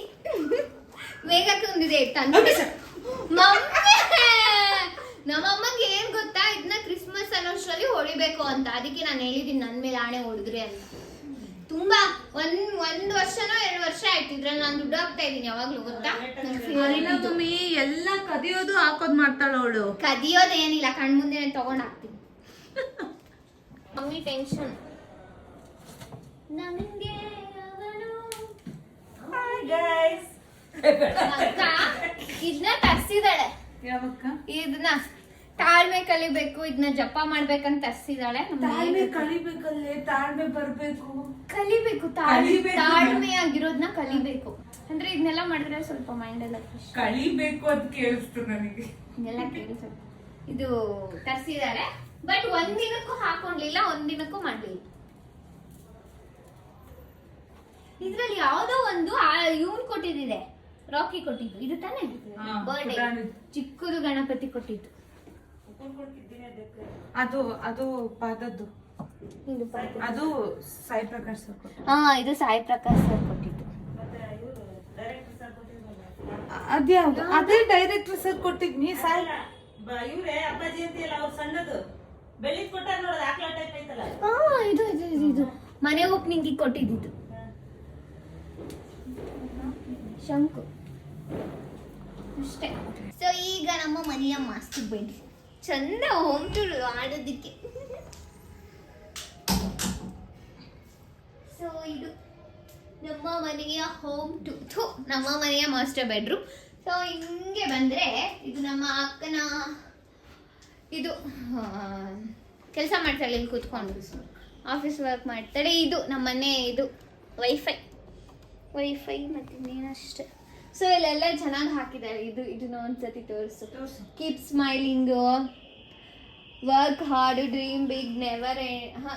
ಮೇಘಕ್ಕೊಂದಿದೆ ತಂದು. ನಮ್ಮಮ್ಮಗೆ ಏನ್ ಗೊತ್ತಾ, ಇದನ್ನ ಕ್ರಿಸ್ಮಸ್ ಅನ್ನೋಷ್ಟರಲ್ಲಿ ಹೊಡಿಬೇಕು ಕಲಿಬೇಕು ಅಂತ. ಅದಕ್ಕೆ ನಾನು ಹೇಳಿದೀನಿ ನನ್ನ ಮೇಲೆ ಆಣೆ ಹೊಡೆದ್ರಿ ಅಂತ. ತುಂಬಾ ಒಂದ್ ವರ್ಷನೋ 2 ವರ್ಷ ಆಯ್ತು ಇದ್ರಲ್ಲಿ ನಾನು ದುಡ್ಡು ಹಾಕ್ತಾ ಇದೀನಿ ಯಾವಾಗ್ಲೂ, ಗೊತ್ತಾ? ಮಮ್ಮಿ ಎಲ್ಲ ಕದಿಯೋದು ಹಾಕೋದ್ ಮಾಡ್ತಾಳ ಅವಳು. ಕದಿಯೋದೇನಿಲ್ಲ, ಕಣ್ ಮುಂದೆ ತಗೊಂಡ್ ಹಾಕ್ತೀನಿ. ಮಮ್ಮಿ ಟೆನ್ಷನ್ ನನಗೆ ಇದನ್ನ ತರ್ಸಿದಾಳೆ. ಇದನ್ನ ತಾಳ್ಮೆ ಕಲಿಬೇಕು, ಇದನ್ನ ಜಪ ಮಾಡ್ಬೇಕಂತ ತರ್ಸಿದಾಳೆ. ಕಲಿಬೇಕಲ್ಲೇ, ತಾಳ್ಮೆ ಬರ್ಬೇಕು, ಕಲಿಬೇಕು, ತಾಳ್ಮೆ ಆಗಿರೋದನ್ನ ಕಲಿಬೇಕು. ಅಂದ್ರೆ ಇದನ್ನೆಲ್ಲ ಮಾಡಿದ್ರೆ ಸ್ವಲ್ಪ ಮೈಂಡ್ ಎಲ್ಲ ಕಲಿಬೇಕು ಅಂತ ಕೇಳಿಸ್ತು ನನಗೆ. ಇದೆಲ್ಲ ಕೇಳಿ ಸ್ವಲ್ಪ ಇದು ತರ್ಸಿದಾಳೆ. ಬಟ್ ಒಂದಿನಕ್ಕೂ ಹಾಕೊಂಡ್ಲಿಲ್ಲ, ಒಂದಿನಕ್ಕೂ ಮಾಡ್ಲಿಲ್ಲ. ಇದ್ರಲ್ಲಿ ಯಾವ್ದೋ ಒಂದು ಇವನ್ ಕೊಟ್ಟಿದ್ದಿದೆ, ರಾಕಿ ಕೊಟ್ಟಿದ್ದು. ಇದು ತಾನೇ ಬರ್ಡೇ ಚಿಕ್ಕದು ಗಣಪತಿ ಕೊಟ್ಟಿದ್ದು. ಅದು ಪಾದದ್ದು, ಅದು ಸಾಯಿ ಪ್ರಕಾಶ್ ಸರ್ ಕೊಟ್ಟಿದ್ದು. ಹಾ, ಇದು ಸಾಯಿ ಪ್ರಕಾಶ್ ಸರ್ ಕೊಟ್ಟಿದ್ದು. ಅದ್ಯಾವ್ದು? ಅದೇ ಡೈರೆಕ್ಟರ್ ಸರ್ ಕೊಟ್ಟಿದ್ನಿ. ಸಾಯಿ ಇವ್ರೆ ಅಪ್ಪಾಜಿ ಅಂತೆಲ್ಲ ಅವ್ರು ಸಣ್ಣದು ಬೆಳ್ಳಿದ್ ಕೊಟ್ಟಾರ ನೋಡೋದು, ಆಕ್ಲಾ ಟೈಪ್ ಐತಲ್ಲ. ಹಾ, ಇದು ಮನೆ ಓಪನಿಂಗ್ ಕೊಟ್ಟಿದ್ದು ಶಂಕು ಅಷ್ಟೇ. ಸೊ ಈಗ ನಮ್ಮ ಮನೆಯ ಮಾಸ್ಟರ್ ಬೆಡ್ ಚಂದ ಹೋಮ್ ಟೂರ್ ಆಡೋದಕ್ಕೆ. ಸೊ ಇದು ನಮ್ಮ ಮನೆಯ ಹೋಮ್ ಟೂರ್, ನಮ್ಮ ಮನೆಯ ಮಾಸ್ಟರ್ ಬೆಡ್ರೂಮ್. ಸೊ ಹಿಂಗೆ ಬಂದ್ರೆ ಇದು ನಮ್ಮ ಅಕ್ಕನ, ಇದು ಕೆಲಸ ಮಾಡ್ತಾಳೆ ಇಲ್ಲಿ ಕೂತ್ಕೊಂಡು, ಆಫೀಸ್ ವರ್ಕ್ ಮಾಡ್ತಾಳೆ. ಇದು ನಮ್ಮ ಮನೆ, ಇದು ವೈಫೈ ಮತ್ತೆ ಇನ್ನೇನಷ್ಟೇ. ಸೊ ಇಲ್ಲೆಲ್ಲ ಚೆನ್ನಾಗಿ ಹಾಕಿದ್ದಾರೆ. ಇದನ್ನ ಒಂದ್ಸತಿ ತೋರಿಸು. Keep smiling, work hard, dream big,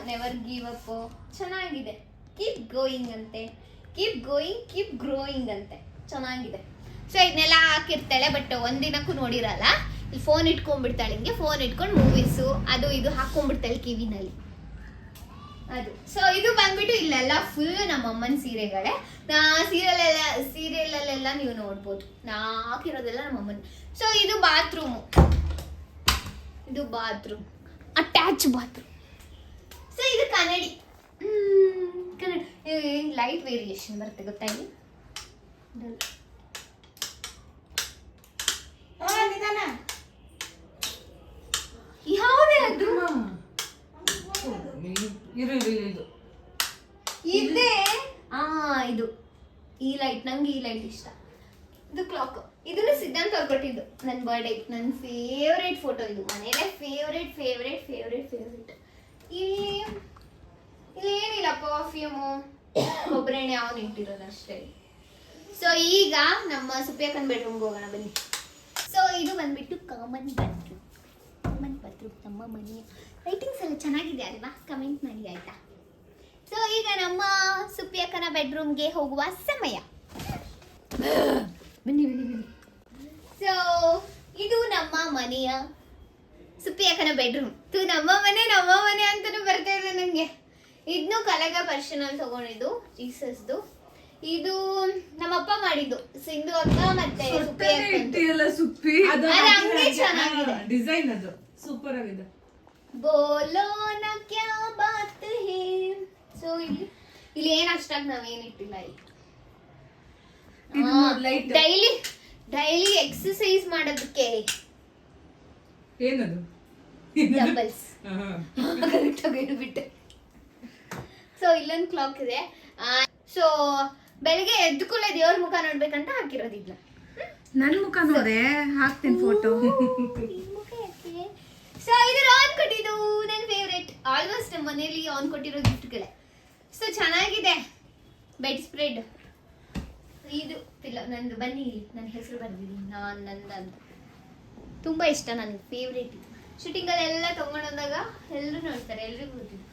never give up. ಚೆನ್ನಾಗಿದೆ. ಕೀಪ್ ಗೋಯಿಂಗ್ ಅಂತೆ, ಕೀಪ್ ಗೋಯಿಂಗ್, ಕೀಪ್ ಗ್ರೋಯಿಂಗ್ ಅಂತೆ. ಚೆನ್ನಾಗಿದೆ. ಸೊ ಇದನ್ನೆಲ್ಲ ಹಾಕಿರ್ತಾಳೆ, ಬಟ್ ಒಂದಿನಕ್ಕೂ ನೋಡಿರಲ್ಲ. ಇಲ್ಲಿ ಫೋನ್ ಇಟ್ಕೊಂಡ್ಬಿಡ್ತಾಳೆ, ಹಿಂಗೆ ಫೋನ್ ಇಟ್ಕೊಂಡು ಮೂವೀಸು ಅದು ಇದು ಹಾಕೊಂಡ್ಬಿಡ್ತಾಳೆ ಕಿವಿನಲ್ಲಿ ಅದು. ಸೊ ಇದು ಬಂದ್ಬಿಟ್ಟು ಇಲ್ಲೆಲ್ಲ ಫುಲ್ ನಮ್ಮ ಅಮ್ಮನ ಸೀರೆಗಳೇ. ಸೀರಿಯಲಲ್ಲೆಲ್ಲ ನೀವು ನೋಡ್ಬೋದು, ನಾ ಹಾಕಿರೋದೆಲ್ಲ ನಮ್ಮ ಅಮ್ಮನ. ಸೊ ಇದು ಬಾತ್ರೂಮು, ಇದು ಬಾತ್ರೂಮ್, ಅಟ್ಯಾಚ್ ಬಾತ್ರೂಮ್. ಸೊ ಇದು ಕನ್ನಡಿ. ಲೈಟ್ ವೇರಿಯೇಷನ್ ಬರುತ್ತೆ, ಗೊತ್ತಾ? ಇಲ್ಲಿ ಯಾವುದೇ ಅದು ಇದೆ. ಇದು ಈ ಲೈಟ್, ನಂಗೆ ಈ ಲೈಟ್ ಇಷ್ಟ. ಇದು ಕ್ಲಾಕ್, ಇದನ್ನು ಸಿದ್ಧಾಂತ ಅವ್ರು ಕೊಟ್ಟಿದ್ದು ನನ್ನ ಬರ್ಡೇ. ನನ್ನ ಫೇವ್ರೇಟ್ ಫೋಟೋ ಇದು, ಮನೇಲೆ ಫೇವ್ರೇಟ್. ಇಲ್ಲೇನಿಲ್ಲ, ಪರ್ಫ್ಯೂಮು, ಕೊಬ್ಬರೆಣ್ಣೆ ಅವನು ಇಟ್ಟಿರೋದು ಅಷ್ಟೇ. ಸೊ ಈಗ ನಮ್ಮ ಸುಪ್ರಿಯಕ್ಕನ ಬೆಡ್ರೂಮ್ಗೆ ಹೋಗೋಣ ಬನ್ನಿ. ಸೊ ಇದು ಬಂದ್ಬಿಟ್ಟು ಕಾಮನ್ ಬಾತ್ರೂಮ್ ನಮ್ಮ ಮನೆಯ. ಲೈಟಿಂಗ್ಸ್ ಎಲ್ಲ ಚೆನ್ನಾಗಿದೆ ಅಲ್ವಾ? ಕಮೆಂಟ್ ಮಾಡಿ ಆಯ್ತಾ? ಸೊ ಈಗ ನಮ್ಮ ಸುಪ್ರಿಯಕ್ಕನ ಬೆಡ್ರೂಮ್ಗೆ ಹೋಗುವ ಸಮಯ. ಬನ್ನಿ. ಸೊ ಇದು ನಮ್ಮ ಮನೆಯ ಸುಪ್ರಿಯಕ್ಕನ ಬೆಡ್ರೂಮ್. ನಮ್ಮ ಮನೆ ಅಂತಾನು ಬರ್ತಾ ಇದೆ ನನಗೆ. ಇದನ್ನು ಕಲಗ ಪರ್ಸನಲ್ ತಗೊಂಡಿದ್ದು, ಜೀಸಸ್ದು. ಇದು ನಮ್ಮಪ್ಪ ಮಾಡಿದ್ದು, ಸಿಂಧು ಅಕ್ಕ ಮತ್ತೆ ಸುಪ್ಪಿ. ಹಂಗೆ ಚೆನ್ನಾಗಿದೆ, ಡಿಸೈನ್ ಅದು ಸೂಪರ್ ಆಗಿದೆ. ಬೋಲೋ ನ ಕ್ಯಾ ಬಾತ್ ಹೇ. ಸೊ ಇಲ್ಲಿ ಏನ್ ಅಷ್ಟಾಗಿ ನಾವೇನಿಟ್ಟಿಲ್ಲ. ಇಲ್ಲಿ ಡೈಲಿ ಎಕ್ಸರ್ಸೈಸ್ ಮಾಡೋದಕ್ಕೆ ಏನದು ಡಂಬಲ್ಸ್ ಕರೆಕ್ಟಾಗಿ ಇಟ್ಬಿಟ್ಟೆ. ಸೊ ಇಲ್ಲೊಂದು ಕ್ಲಾಕ್ ಇದೆ. ಸೊ ಬೆಳಿಗ್ಗೆ ಎದ್ದು ಕೂಡಲೇ ದೇವ್ರ ಮುಖ ನೋಡ್ಬೇಕಂತ ಹಾಕಿರೋದು. ಇದನ್ನ ನನ್ ಮುಖ ನೋಡೆ ಹಾಕ್ತೀನಿ ಫೋಟೋ. ಸೊ ಇದು ಆನ್ ಕೊಟ್ಟಿದ್ದು ನನ್ನ ಫೇವ್ರೇಟ್. ಆಲ್ಮೋಸ್ಟ್ ನಮ್ಮ ಮನೇಲಿ ಆನ್ ಕೊಟ್ಟಿರೋ ಗಿಫ್ಟ್ಗಳೇ. ಸೊ ಚೆನ್ನಾಗಿದೆ. ಬೆಡ್ ಸ್ಪ್ರೆಡ್ ಇದು ನಂದು. ಬನ್ನಿ, ಇಲ್ಲಿ ನನ್ನ ಹೆಸರು ಬರ್ದಿದ್ದೀನಿ, ನಂದಂತ. ತುಂಬ ಇಷ್ಟ, ನನಗೆ ಫೇವ್ರೇಟ್ ಇದು. ಶೂಟಿಂಗಲ್ಲೆಲ್ಲ ತೊಗೊಂಡೋದಾಗ ಎಲ್ಲರೂ ನೋಡ್ತಾರೆ, ಎಲ್ರಿಗೂ ಗೊತ್ತಿದ್ದು.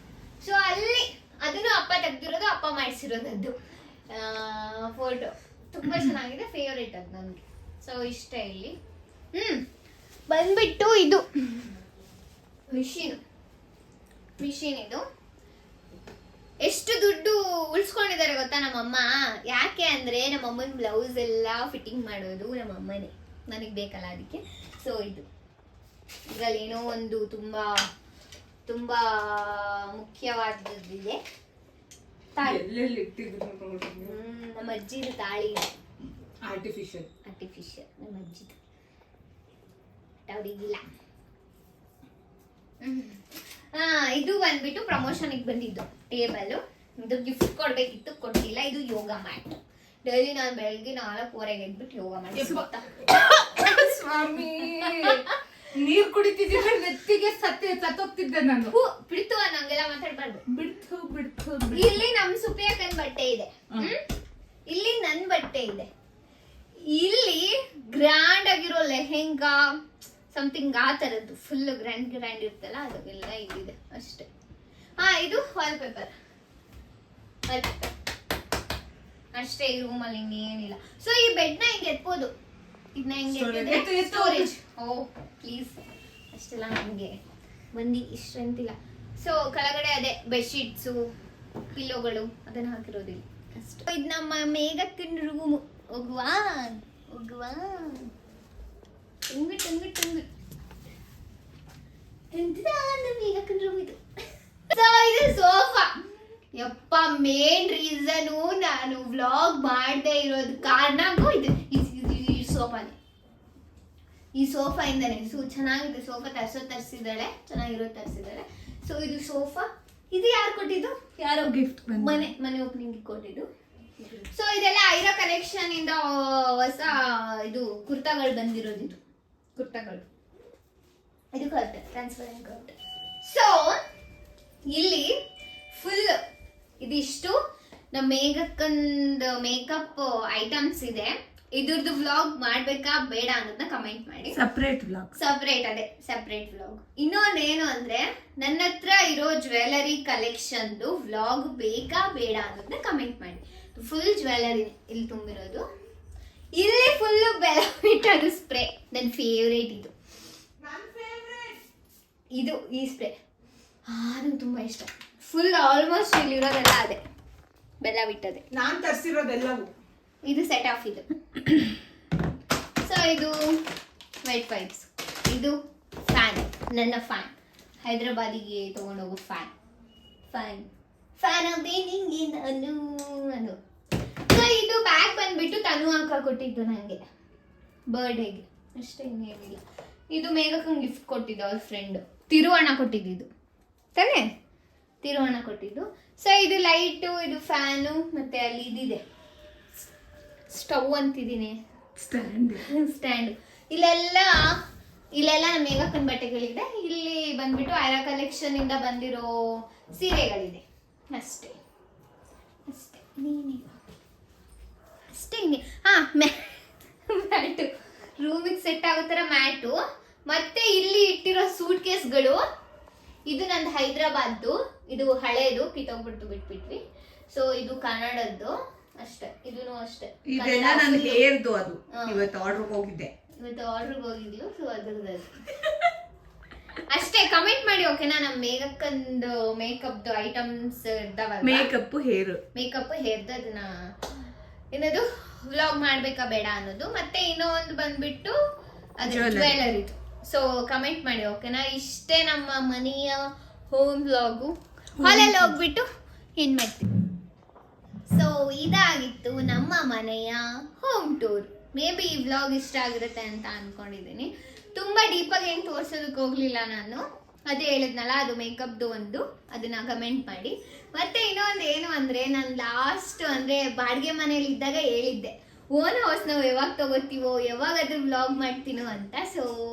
ಸೊ ಅಲ್ಲಿ ಅದನ್ನು ಅಪ್ಪ ತೆಗ್ದಿರೋದು, ಅಪ್ಪ ಮಾಡಿಸಿರೋದದ್ದು ಫೋಟೋ. ತುಂಬ ಚೆನ್ನಾಗಿದೆ, ಫೇವ್ರೇಟ್ ಅದು ನನಗೆ. ಸೊ ಇಷ್ಟ. ಇಲ್ಲಿ ಬಂದ್ಬಿಟ್ಟು ಇದು ಮಿಷಿನ್ ಇದು. ಎಷ್ಟು ದುಡ್ಡು ಉಳಿಸ್ಕೊಂಡಿದ್ದಾರೆ ಗೊತ್ತಾ ನಮ್ಮಮ್ಮ? ಯಾಕೆ ಅಂದರೆ ನಮ್ಮಮ್ಮನ ಬ್ಲೌಸ್ ಎಲ್ಲ ಫಿಟ್ಟಿಂಗ್ ಮಾಡೋದು ನಮ್ಮಮ್ಮನೇ, ನನಗೆ ಬೇಕಲ್ಲ ಅದಕ್ಕೆ. ಸೊ ಇದು ಇದರಲ್ಲಿ ಏನೋ ಒಂದು ತುಂಬ ತುಂಬಾ ಮುಖ್ಯವಾದದ್ದಿದೆ. ತಾಳಿ ಎಲ್ಲೆಲ್ಲಿ ಇಟ್ಟಿದ್ರು ನಮ್ಮ ಅಜ್ಜಿದ ತಾಳಿ ಆರ್ಟಿಫಿಷಿಯಲ್ ನಮ್ಮ ಅಜ್ಜಿದು ಅವರಿಗಿಲ್ಲ. ಇದು ಬಂದ್ಬಿಟ್ಟು ಪ್ರಮೋಷನ್ಗೆ ಬಂದಿದ್ದು ಟೇಬಲ್. ಇದು ಗಿಫ್ಟ್ ಕೊಡ್ಬೇಕಿತ್ತು, ಕೊಟ್ಟಿಲ್ಲ. ಇದು ಯೋಗ ಮ್ಯಾಟ್. ಡೈಲಿ ನಾನು ಬೆಳಗ್ಗೆ 4:15 ಎದ್ಬಿಟ್ಟು ಯೋಗ ಮಾಡಿ ಸ್ವಾಮಿ ನೀರ್ ಕುಡಿತಿದ್ದಿದ್ರೆ ನೆತ್ತಿಗೆ ಸತ್ತೋಗ್ತಿದ್ದೆ ನಾನು. ಬಿಡ್ತು ನಂಗೆಲ್ಲ ಮಾತಾಡ್ಬಾರ್ದು. ಬಿಡ್ತು ಇಲ್ಲಿ ನಮ್ ಸುಪ್ರಿಯಕ್ಕನ್ ಬಟ್ಟೆ ಇದೆ, ಇಲ್ಲಿ ನನ್ ಬಟ್ಟೆ ಇದೆ. ಇಲ್ಲಿ ಗ್ರ್ಯಾಂಡ್ ಆಗಿರೋ ಲೆಹೆಂಗಾ ಸಮಥಿಂಗ್ ಆ ತರದ್ದು ಫುಲ್ ಗ್ರ್ಯಾಂಡ್ ಇರ್ತಲ್ಲ, ಅದೆಲ್ಲ ಇಲ್ಲಿದೆ ಅಷ್ಟೇ. ಇದು ವಾಲ್ ಪೇಪರ್ ಅಷ್ಟೇ. ಈ ರೂಮಲ್ಲಿ ಇನ್ನೇನಿಲ್ಲ. ಸೊ ಈ ಬೆಡ್ ನ ಹಿಂಗೆ ಎತ್ಬೋದು, ಇದನ್ನ ಹಿಂಗೆ ಸ್ಟೋರೇಜ್. ಓ ಪ್ಲೀಸ್, ಅಷ್ಟೆಲ್ಲ ನಮ್ಗೆ ಇಷ್ಟಂತಿಲ್ಲ. ಸೊ ಕೆಳಗಡೆ ಅದೇ ಬೆಡ್ಶೀಟ್ಸು, ಪಿಲ್ಲೋಗಳು ಅದನ್ನ ಹಾಕಿರೋದಿಲ್ಲ ಅಷ್ಟೇ. ಇದು ನಮ್ಮ ಮೇಘಕ್ಕನ ರೂಮ್. ಹೋಗುವಾ ಮೇಘಕ್ಕನ ರೂಮ್ ಇದು. ಸೊ ಇದು ಸೋಫಾ. ಯಪ್ಪ, ಮೇನ್ ರೀಸನು ನಾನು ವ್ಲಾಗ್ ಮಾಡದೇ ಇರೋದು ಕಾರಣಕ್ಕೂ ಇದು ಸೋಫಾನೇ. ಈ ಸೋಫಾ ಇಂದಾನೆ. ಸೊ ಚೆನ್ನಾಗಿದೆ ಸೋಫಾ. ತರಿಸಿದಾಳೆ, ತರಿಸಿದಾಳೆ. ಸೊ ಇದು ಸೋಫಾ. ಇದು ಯಾರು ಕೊಟ್ಟಿದ್ದು? ಯಾರೋ ಗಿಫ್ಟ್ ಮನೆ ಓಪನಿಂಗ್ ಕೊಟ್ಟಿದ್ದು. ಸೊ ಇದೆಲ್ಲ ಐರಾ ಕಲೆಕ್ಷನ್ ಇಂದ ಹೊಸ ಇದು ಕುರ್ತಾಗಳು ಬಂದಿರೋದು. ಇದು ಕುರ್ತಾಗಳು. ಇದು ಕರ್ಟನ್, ಟ್ರಾನ್ಸ್ಪರೆಂಟ್ ಕರ್ಟನ್. ಸೊ ಇಲ್ಲಿ ಫುಲ್ ಇದಿಷ್ಟು ನಮ್ಮ ಮೇಘಕ್ಕಂದು ಮೇಕಪ್ ಐಟಮ್ಸ್ ಇದೆ. ಇದ್ರದ್ದು ವ್ಲಾಗ್ ಮಾಡ್ಬೇಕಾ ಬೇಡ ಅನ್ನೋದನ್ನ ಕಮೆಂಟ್ ಮಾಡಿ. Separate vlog. ಇನ್ನೊಂದೇನು ಅಂದ್ರೆ, ನನ್ನ ಹತ್ರ ಇರೋ ಜ್ಯುವೆಲರಿ ಕಲೆಕ್ಷನ್ದು ವ್ಲಾಗ್ ಬೇಕಾ ಬೇಡ ಅನ್ನೋದನ್ನ ಕಮೆಂಟ್ ಮಾಡಿ. ಫುಲ್ ಜ್ಯುವೆಲರಿ ಇಲ್ಲಿ ತುಂಬಿರೋದು. ಇಲ್ಲಿ ಫುಲ್ ಬೆಲವಿಟ್ಟದು ಸ್ಪ್ರೇ, ನನ್ನ ಫೇವ್ರೇಟ್. ಇದು ಈ ಸ್ಪ್ರೇ ನಂಗೆ ತುಂಬಾ ಇಷ್ಟ. ಫುಲ್ ಆಲ್ಮೋಸ್ಟ್ ಇಲ್ಲಿರೋದೆಲ್ಲ ಅದೇ ಬೆಲವಿಟ್ಟದೆ. ನಾನ್ ತರಿಸಿರೋದೆಲ್ಲವು ಇದು ಸೆಟ್ ಆಫ್. ಇದು ಸೊ ಇದು ವೈಟ್ ಪೈಪ್ಸ್. ಇದು ಫ್ಯಾನ್, ನನ್ನ ಫ್ಯಾನ್. ಹೈದ್ರಾಬಾದಿಗೆ ತಗೊಂಡೋಗೋ ಫ್ಯಾನ್ ನಿಂಗೆ ನಾನು. ಸೊ ಇದು ಬ್ಯಾಗ್ ಬಂದ್ಬಿಟ್ಟು ತನು ಅಕ್ಕ ಕೊಟ್ಟಿದ್ದು ನನಗೆ ಬರ್ಡೇಗೆ ಅಷ್ಟೇ, ಇನ್ನೇನಿಲ್ಲ. ಇದು ಮೇಘಕ್ಕಂಗೆ ಗಿಫ್ಟ್ ಕೊಟ್ಟಿದ್ದು ಅವ್ರ ಫ್ರೆಂಡ್. ತಿರುವಣ್ಣ ಕೊಟ್ಟಿದ್ದು ತಾನೇ, ತಿರುವಣ್ಣ ಕೊಟ್ಟಿದ್ದು. ಸೊ ಇದು ಲೈಟು, ಇದು ಫ್ಯಾನು, ಮತ್ತೆ ಅಲ್ಲಿ ಇದಿದೆ ಸ್ಟವ್ ಅಂತಿದ್ದೀನಿ, ಸ್ಟ್ಯಾಂಡ್. ಇಲ್ಲೆಲ್ಲ ನಮ್ಮ ಮೇಘಕ್ಕನ ಬಟ್ಟೆಗಳಿದೆ. ಇಲ್ಲಿ ಬಂದ್ಬಿಟ್ಟು ಐರಾ ಕಲೆಕ್ಷನ್ ಇಂದ ಬಂದಿರೋ ಸೀರೆಗಳಿದೆ ಅಷ್ಟೇ. ಮ್ಯಾಟು, ರೂಮಿಗೆ ಸೆಟ್ ಆಗೋ ಥರ ಮ್ಯಾಟು. ಮತ್ತೆ ಇಲ್ಲಿ ಇಟ್ಟಿರೋ ಸೂಟ್ ಕೇಸ್ಗಳು. ಇದು ನಂದು ಹೈದ್ರಾಬಾದ್ದು, ಇದು ಹಳೇದು, ಕಿತ್ತೋಗ್ಬಿಟ್ಟು ಬಿಟ್ಬಿಟ್ವಿ. ಸೊ ಇದು ಕನ್ನಡದ್ದು ಅಷ್ಟೇ. ಇದೂ ಅಷ್ಟೇ. ಇದೆಲ್ಲ ನಾನು ಹೇರ್ದು. ಅದು ಇವತ್ತು ಆರ್ಡರ್ಗೆ ಹೋಗಿದ್ಲು. ಸೊ ಅದ್ರದ್ದು ಅಷ್ಟೇ. ಕಮೆಂಟ್ ಮಾಡಿ ಓಕೆನಾ. ನಮ್ಮ ಮೇಘಕ್ಕಂದು ಮೇಕಪ್ದು ಐಟಮ್ಸ್ ಇರ್ತಾವಲ್ಲ, ಮೇಕಪ್ ಹೇರ್ದು, ಅದನ್ನ ಏನದು ವ್ಲಾಗ್ ಮಾಡ್ಬೇಕಾ ಬೇಡ ಅನ್ನೋದು. ಮತ್ತೆ ಇನ್ನೊಂದು ಬಂದ್ಬಿಟ್ಟು ಅದು ಜ್ಯುವೆಲರಿದು. ಸೊ ಕಮೆಂಟ್ ಮಾಡಿ ಓಕೆನಾ. ಇಷ್ಟೇ ನಮ್ಮ ಮನೆಯ ಹೋಮ್ ವ್ಲಾಗು. ಹಾಲಲ್ಲಿ ಹೋಗ್ಬಿಟ್ಟು ಏನ್ ಮಾಡ್ತೀವಿ. ಸೊ ಇದಾಗಿತ್ತು ನಮ್ಮ ಮನೆಯ ಹೋಮ್ ಟೂರ್. ಮೇ ಬಿ ಈ ವ್ಲಾಗ್ ಇಷ್ಟ ಆಗಿರುತ್ತೆ ಅಂತ ಅನ್ಕೊಂಡಿದ್ದೀನಿ. ತುಂಬಾ ಡೀಪಾಗಿ ಏನು ತೋರ್ಸೋದಕ್ಕೆ ಹೋಗ್ಲಿಲ್ಲ ನಾನು. ಅದೇ ಹೇಳಿದ್ನಲ್ಲ, ಅದು ಮೇಕಪ್ದು ಒಂದು, ಅದನ್ನ ಕಮೆಂಟ್ ಮಾಡಿ. ಮತ್ತೆ ಇನ್ನೊಂದು ಏನು ಅಂದ್ರೆ, ನಾನು ಲಾಸ್ಟ್ ಅಂದ್ರೆ ಬಾಡಿಗೆ ಮನೇಲಿ ಇದ್ದಾಗ ಹೇಳಿದ್ದೆ, ಓನ್ ಹೌಸ್ ನಾವು ಯಾವಾಗ ತಗೋತೀವೋ, ಯಾವಾಗ ಅದ್ರ ವ್ಲಾಗ್ ಮಾಡ್ತೀನೋ ಅಂತ. ಸೊ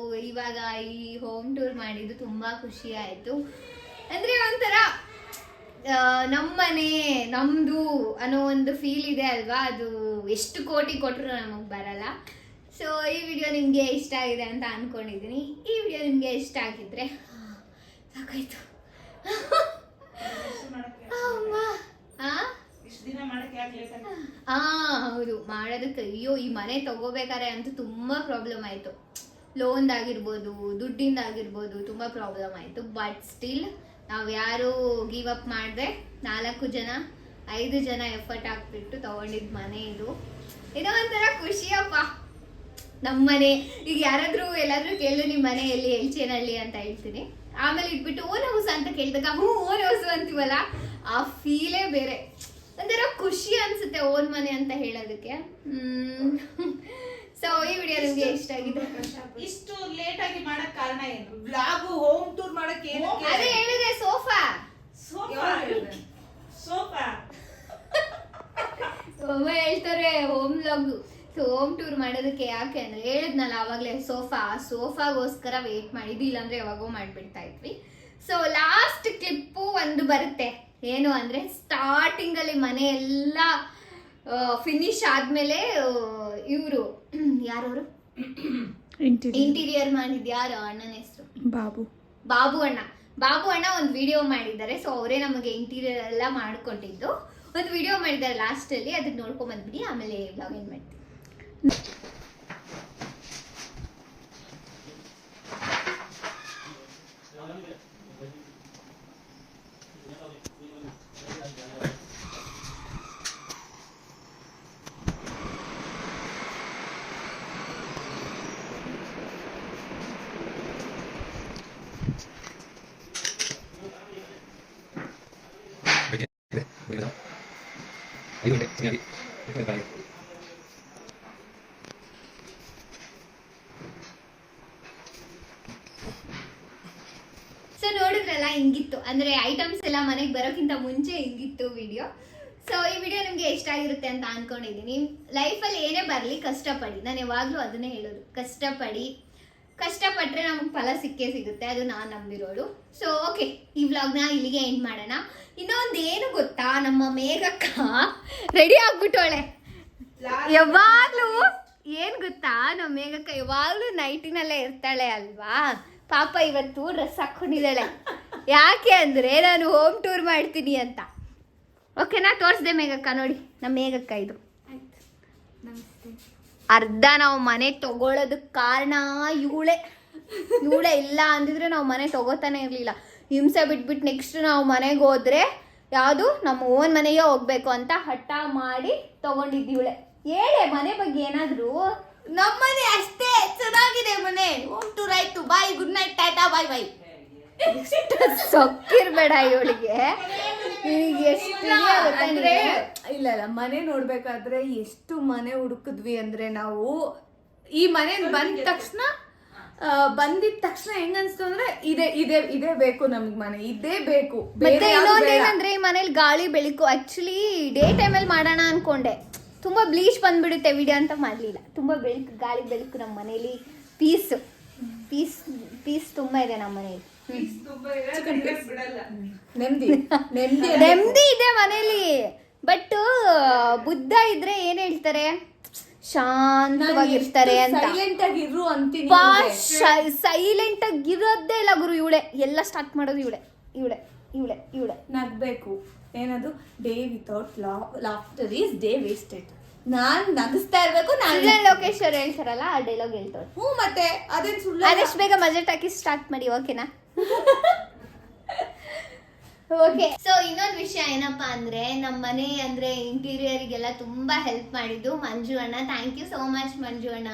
ಇವಾಗ ಈ ಹೋಮ್ ಟೂರ್ ಮಾಡಿದ್ದು ತುಂಬಾ ಖುಷಿ ಆಯ್ತು. ಅಂದ್ರೆ ಒಂಥರ ನಮ್ಮನೆ ನಮ್ದು ಅನ್ನೋ ಒಂದು ಫೀಲ್ ಇದೆ ಅಲ್ವಾ. ಅದು ಎಷ್ಟು ಕೋಟಿ ಕೊಟ್ಟರು ನಮಗೆ ಬರಲ್ಲ. ಸೊ ಈ ವಿಡಿಯೋ ನಿಮಗೆ ಇಷ್ಟ ಆಗಿದೆ ಅಂತ ಅನ್ಕೊಂಡಿದ್ದೀನಿ. ಈ ವಿಡಿಯೋ ನಿಮಗೆ ಇಷ್ಟ ಆಗಿದ್ರೆ ಸಾಕಾಯ್ತು. ಹೌದು, ಮಾಡೋದಕ್ಕೆ ಅಯ್ಯೋ ಈ ಮನೆ ತಗೋಬೇಕಾರೆ ಅಂತೂ ತುಂಬಾ ಪ್ರಾಬ್ಲಮ್ ಆಯ್ತು. ಲೋನ್ದಾಗಿರ್ಬೋದು, ದುಡ್ಡಿಂದಾಗಿರ್ಬೋದು, ತುಂಬಾ ಪ್ರಾಬ್ಲಮ್ ಆಯ್ತು. ಬಟ್ ಸ್ಟಿಲ್ ನಾವು ಯಾರು ಗಿವ್ ಅಪ್ ಮಾಡಿದ್ರೆ 4 ಜನ ಎಫರ್ಟ್ ಹಾಕ್ಬಿಟ್ಟು ತಗೊಂಡಿದ್ ಮನೆ ಇದು. ಏನೋ ಒಂಥರ ಖುಷಿಯಪ್ಪ. ನಮ್ಮನೆ ಈಗ ಯಾರಾದ್ರೂ ಎಲ್ಲಾದ್ರೂ ಕೇಳಿದ್ರು ನಿಮ್ಮ ಮನೆ ಎಲ್ಲಿ, ಎಲ್ಚೇನಹಳ್ಳಿ ಅಂತ ಹೇಳ್ತೀನಿ. ಆಮೇಲೆ ಇಟ್ಬಿಟ್ಟು ಓನ್ ಹೌಸ್ ಅಂತ ಕೇಳಿದಾಗ ಓನ್ ಹೌಸು ಅಂತೀವಲ್ಲ, ಆ ಫೀಲೇ ಬೇರೆ. ಒಂಥರ ಖುಷಿ ಅನ್ಸುತ್ತೆ ಓನ್ ಮನೆ ಅಂತ ಹೇಳೋದಕ್ಕೆ. ಸೊ ಈ ವಿಡಿಯೋ ನಿಮ್ಗೆ ಇಷ್ಟ ಆಗಿದೆ. ಇಷ್ಟು ಲೇಟ್ ಆಗಿ ಮಾಡಕ್ ಕಾರಣ ಏನು? ಬ್ಲಾಗ್ ಹೋಮ್ ಟೂರ್ ಮಾಡಕ್ ಏನು? ಅದೇ ಹೇಳಿದೆ, ಸೋಫಾ ಸೋಫಾ ಅಮ್ಮ ಹೇಳ್ತಾರೆ home vlog. So home tour ಮಾಡೋದಕ್ಕೆ ಯಾಕೆ ಅಂದ್ರೆ ಹೇಳಿದ್ನಲ್ಲ ಅವಾಗಲೇ, ಸೋಫಾಗೋಸ್ಕರ ವೇಟ್ ಮಾಡಿದ್ದು, ಇಲ್ಲಾಂದ್ರೆ ಯಾವಾಗೋ ಮಾಡ್ಬಿಡ್ತಾ ಇದ್ವಿ. ಸೊ ಲಾಸ್ಟ್ ಕ್ಲಿಪ್ಪು ಒಂದು ಬರುತ್ತೆ, ಏನು ಅಂದ್ರೆ ಸ್ಟಾರ್ಟಿಂಗ್ ಅಲ್ಲಿ ಮನೆ ಎಲ್ಲ ಫಿನಿಶ್ ಆದ್ಮೇಲೆ ಇವರು ಯಾರವರು ಇಂಟೀರಿಯರ್ ಮಾಡಿದ್ಯಾರು ಅಣ್ಣನ ಹೆಸರು ಬಾಬು ಅಣ್ಣ ಒಂದು ವಿಡಿಯೋ ಮಾಡಿದ್ದಾರೆ. ಸೊ ಅವರೇ ನಮಗೆ ಇಂಟೀರಿಯರ್ ಎಲ್ಲ ಮಾಡ್ಕೊಟ್ಟಿದ್ದು ಒಂದು ವಿಡಿಯೋ ಮಾಡಿದ್ದಾರೆ ಲಾಸ್ಟ್ ಅಲ್ಲಿ, ಅದನ್ನ ನೋಡ್ಕೊಂಡ್ ಬಂದ್ಬಿಡಿ, ಆಮೇಲೆ ಬ್ಲಾಗ್ ಏನ್ ಮಾಡ್ತೀವಿ. ಸೊ ನೋಡಿದ್ರಲ್ಲ, ಹಿಂಗಿತ್ತು ಅಂದ್ರೆ ಐಟಮ್ಸ್ ಎಲ್ಲ ಮನೆಗೆ ಬರೋಕ್ಕಿಂತ ಮುಂಚೆ ಹಿಂಗಿತ್ತು ವಿಡಿಯೋ. ಸೊ ಈ ವಿಡಿಯೋ ನಿಮ್ಗೆ ಇಷ್ಟ ಆಗಿರುತ್ತೆ ಅಂತ ಅನ್ಕೊಂಡಿದೀನಿ. ಲೈಫಲ್ಲಿ ಏನೇ ಬರಲಿ ಕಷ್ಟಪಡಿ, ನಾನು ಯಾವಾಗ್ಲೂ ಅದನ್ನೇ ಹೇಳೋದು, ಕಷ್ಟಪಟ್ರೆ ನಮ್ಗೆ ಫಲ ಸಿಕ್ಕೇ ಸಿಗುತ್ತೆ, ಅದು ನಾನು ನಂಬಿರೋದು. ಸೊ ಓಕೆ, ಈ ವ್ಲಾಗ್ನ ಇಲ್ಲಿಗೆ ಎಂಡ್ ಮಾಡೋಣ. ಇನ್ನೊಂದು ಏನು ಗೊತ್ತಾ, ನಮ್ಮ ಮೇಘಕ್ಕ ರೆಡಿ ಆಗ್ಬಿಟ್ಟೋಳೆ ಯಾವಾಗ್ಲೂ. ಏನ್ ಗೊತ್ತಾ, ನಮ್ಮ ಮೇಘಕ್ಕ ಯಾವಾಗ್ಲೂ ನೈಟಿನಲ್ಲೇ ಇರ್ತಾಳೆ ಅಲ್ವಾ. ಪಾಪ ಇವತ್ತು ಡ್ರೆಸ್ ಹಾಕೊಂಡಿದ್ದಾಳೆ, ಯಾಕೆ ಅಂದ್ರೆ ನಾನು ಹೋಮ್ ಟೂರ್ ಮಾಡ್ತೀನಿ ಅಂತ. ಓಕೆನಾ, ತೋರಿಸ್ದೆ ಮೇಘಕ್ಕ, ನೋಡಿ ನಮ್ಮ ಮೇಘಕ್ಕ ಇದು. ಅರ್ಧ ನಾವು ಮನೆ ತಗೊಳ್ಳೋದಕ್ಕೆ ಕಾರಣ ಇವಳೆ ಇಲ್ಲ ಅಂದಿದ್ರೆ ನಾವು ಮನೆ ತಗೋತಾನೆ ಇರ್ಲಿಲ್ಲ. ಹಿಂಸೆ ಬಿಟ್ಬಿಟ್ಟು ನೆಕ್ಸ್ಟ್ ನಾವು ಮನೆಗೆ ಹೋದ್ರೆ ಯಾವುದು ನಮ್ಮ ಓನ್ ಮನೆಗೆ ಹೋಗ್ಬೇಕು ಅಂತ ಹಠ ಮಾಡಿ ತಗೊಂಡಿದ್ದೀವಳೆ. ಹೇಳೆ ಮನೆ ಬಗ್ಗೆ ಏನಾದ್ರು. ನಮ್ಮನೆ ಅಷ್ಟೇ ಚೆನ್ನಾಗಿದೆ ಮನೆ. ಹೋಮ್ ಟೂರ್ ಆಯ್ತು, ಬಾಯ್, ಗುಡ್ ನೈಟ್, ಟಾಟಾ, ಬಾಯ್ ಬಾಯ್. ಸೊಕ್ಕಿರ್ಬೇಡ ಇವಳಿಗೆ, ಎಷ್ಟು ಅಂದ್ರೆ ಇಲ್ಲ ಮನೆ ನೋಡ್ಬೇಕಾದ್ರೆ ಎಷ್ಟು ಮನೆ ಹುಡುಕಿದ್ವಿ ಅಂದ್ರೆ ನಾವು. ಈ ಮನೆ ಬಂದಿದ ತಕ್ಷಣ ಹೆಂಗ್ ಅನ್ಸ್ತು ಅಂದ್ರೆ ಇದೇ ಬೇಕು ನಮ್ಗೆ, ಮನೆ ಇದೇ ಬೇಕು. ಮತ್ತೆ ಇನ್ನೊಂದೇನಂದ್ರೆ ಈ ಮನೇಲಿ ಗಾಳಿ ಬೆಳಕು. ಆಕ್ಚುಲಿ ಡೇ ಟೈಮಲ್ಲಿ ಮಾಡೋಣ ಅನ್ಕೊಂಡೆ, ತುಂಬಾ ಬ್ಲೀಚ್ ಬಂದ್ಬಿಡುತ್ತೆ ವಿಡಿಯೋ ಅಂತ ಮಾಡ್ಲಿಲ್ಲ. ತುಂಬಾ ಗಾಳಿ ಬೆಳಕು ನಮ್ಮ ಮನೇಲಿ, ಪೀಸ್ ತುಂಬಾ ಇದೆ ನಮ್ಮ ಮನೇಲಿ. ನೆಮ್ಮದಿ ಇದೆ ಮನೇಲಿ. ಬಟ್ ಬುದ್ಧ ಇದ್ರೆ ಏನ್ ಹೇಳ್ತಾರೆ, ಶಾಂತವಾಗಿರ್ತಾರೆ ಅಂತ. ಸೈಲೆಂಟ್ ಆಗಿರು ಅಂತೀನಿ. ಸೈಲೆಂಟ್ ಆಗಿರೋದೇ ಇಲ್ಲ ಗುರು. ಇವಳೆ ಎಲ್ಲ ಸ್ಟಾರ್ಟ್ ಮಾಡೋದು, ಇವಳೆ ನಗ್ಬೇಕು. ಏನದು, day without laughter is day wasted. ನಾನ್ ನಗಿಸ್ತಾ ಇರ್ಬೇಕು. ಲೋಕೇಶ್ವರ್ ಹೇಳ್ತಾರಲ್ಲ ಆ ಡೈಲಾಗ್ ಹೇಳ್ತಾರೆ. ಮತ್ತೆ ಅದೇನ್ ಸುಳ್ಳು. ಆದಷ್ಟು ಬೇಗ ಬಜೆಟ್ ಹಾಕಿ ಸ್ಟಾರ್ಟ್ ಮಾಡಿ, ಓಕೆನಾ? ಓಕೆ. ಸೊ ಇನ್ನೊಂದು ವಿಷಯ ಏನಪ್ಪಾ ಅಂದ್ರೆ, ನಮ್ಮ ಮನೆ ಅಂದ್ರೆ ಇಂಟೀರಿಯರ್ಗೆಲ್ಲ ತುಂಬಾ ಹೆಲ್ಪ್ ಮಾಡಿದ್ದು ಮಂಜು ಅಣ್ಣ. ಥ್ಯಾಂಕ್ ಯು ಸೋ ಮಚ್ ಮಂಜು ಅಣ್ಣ.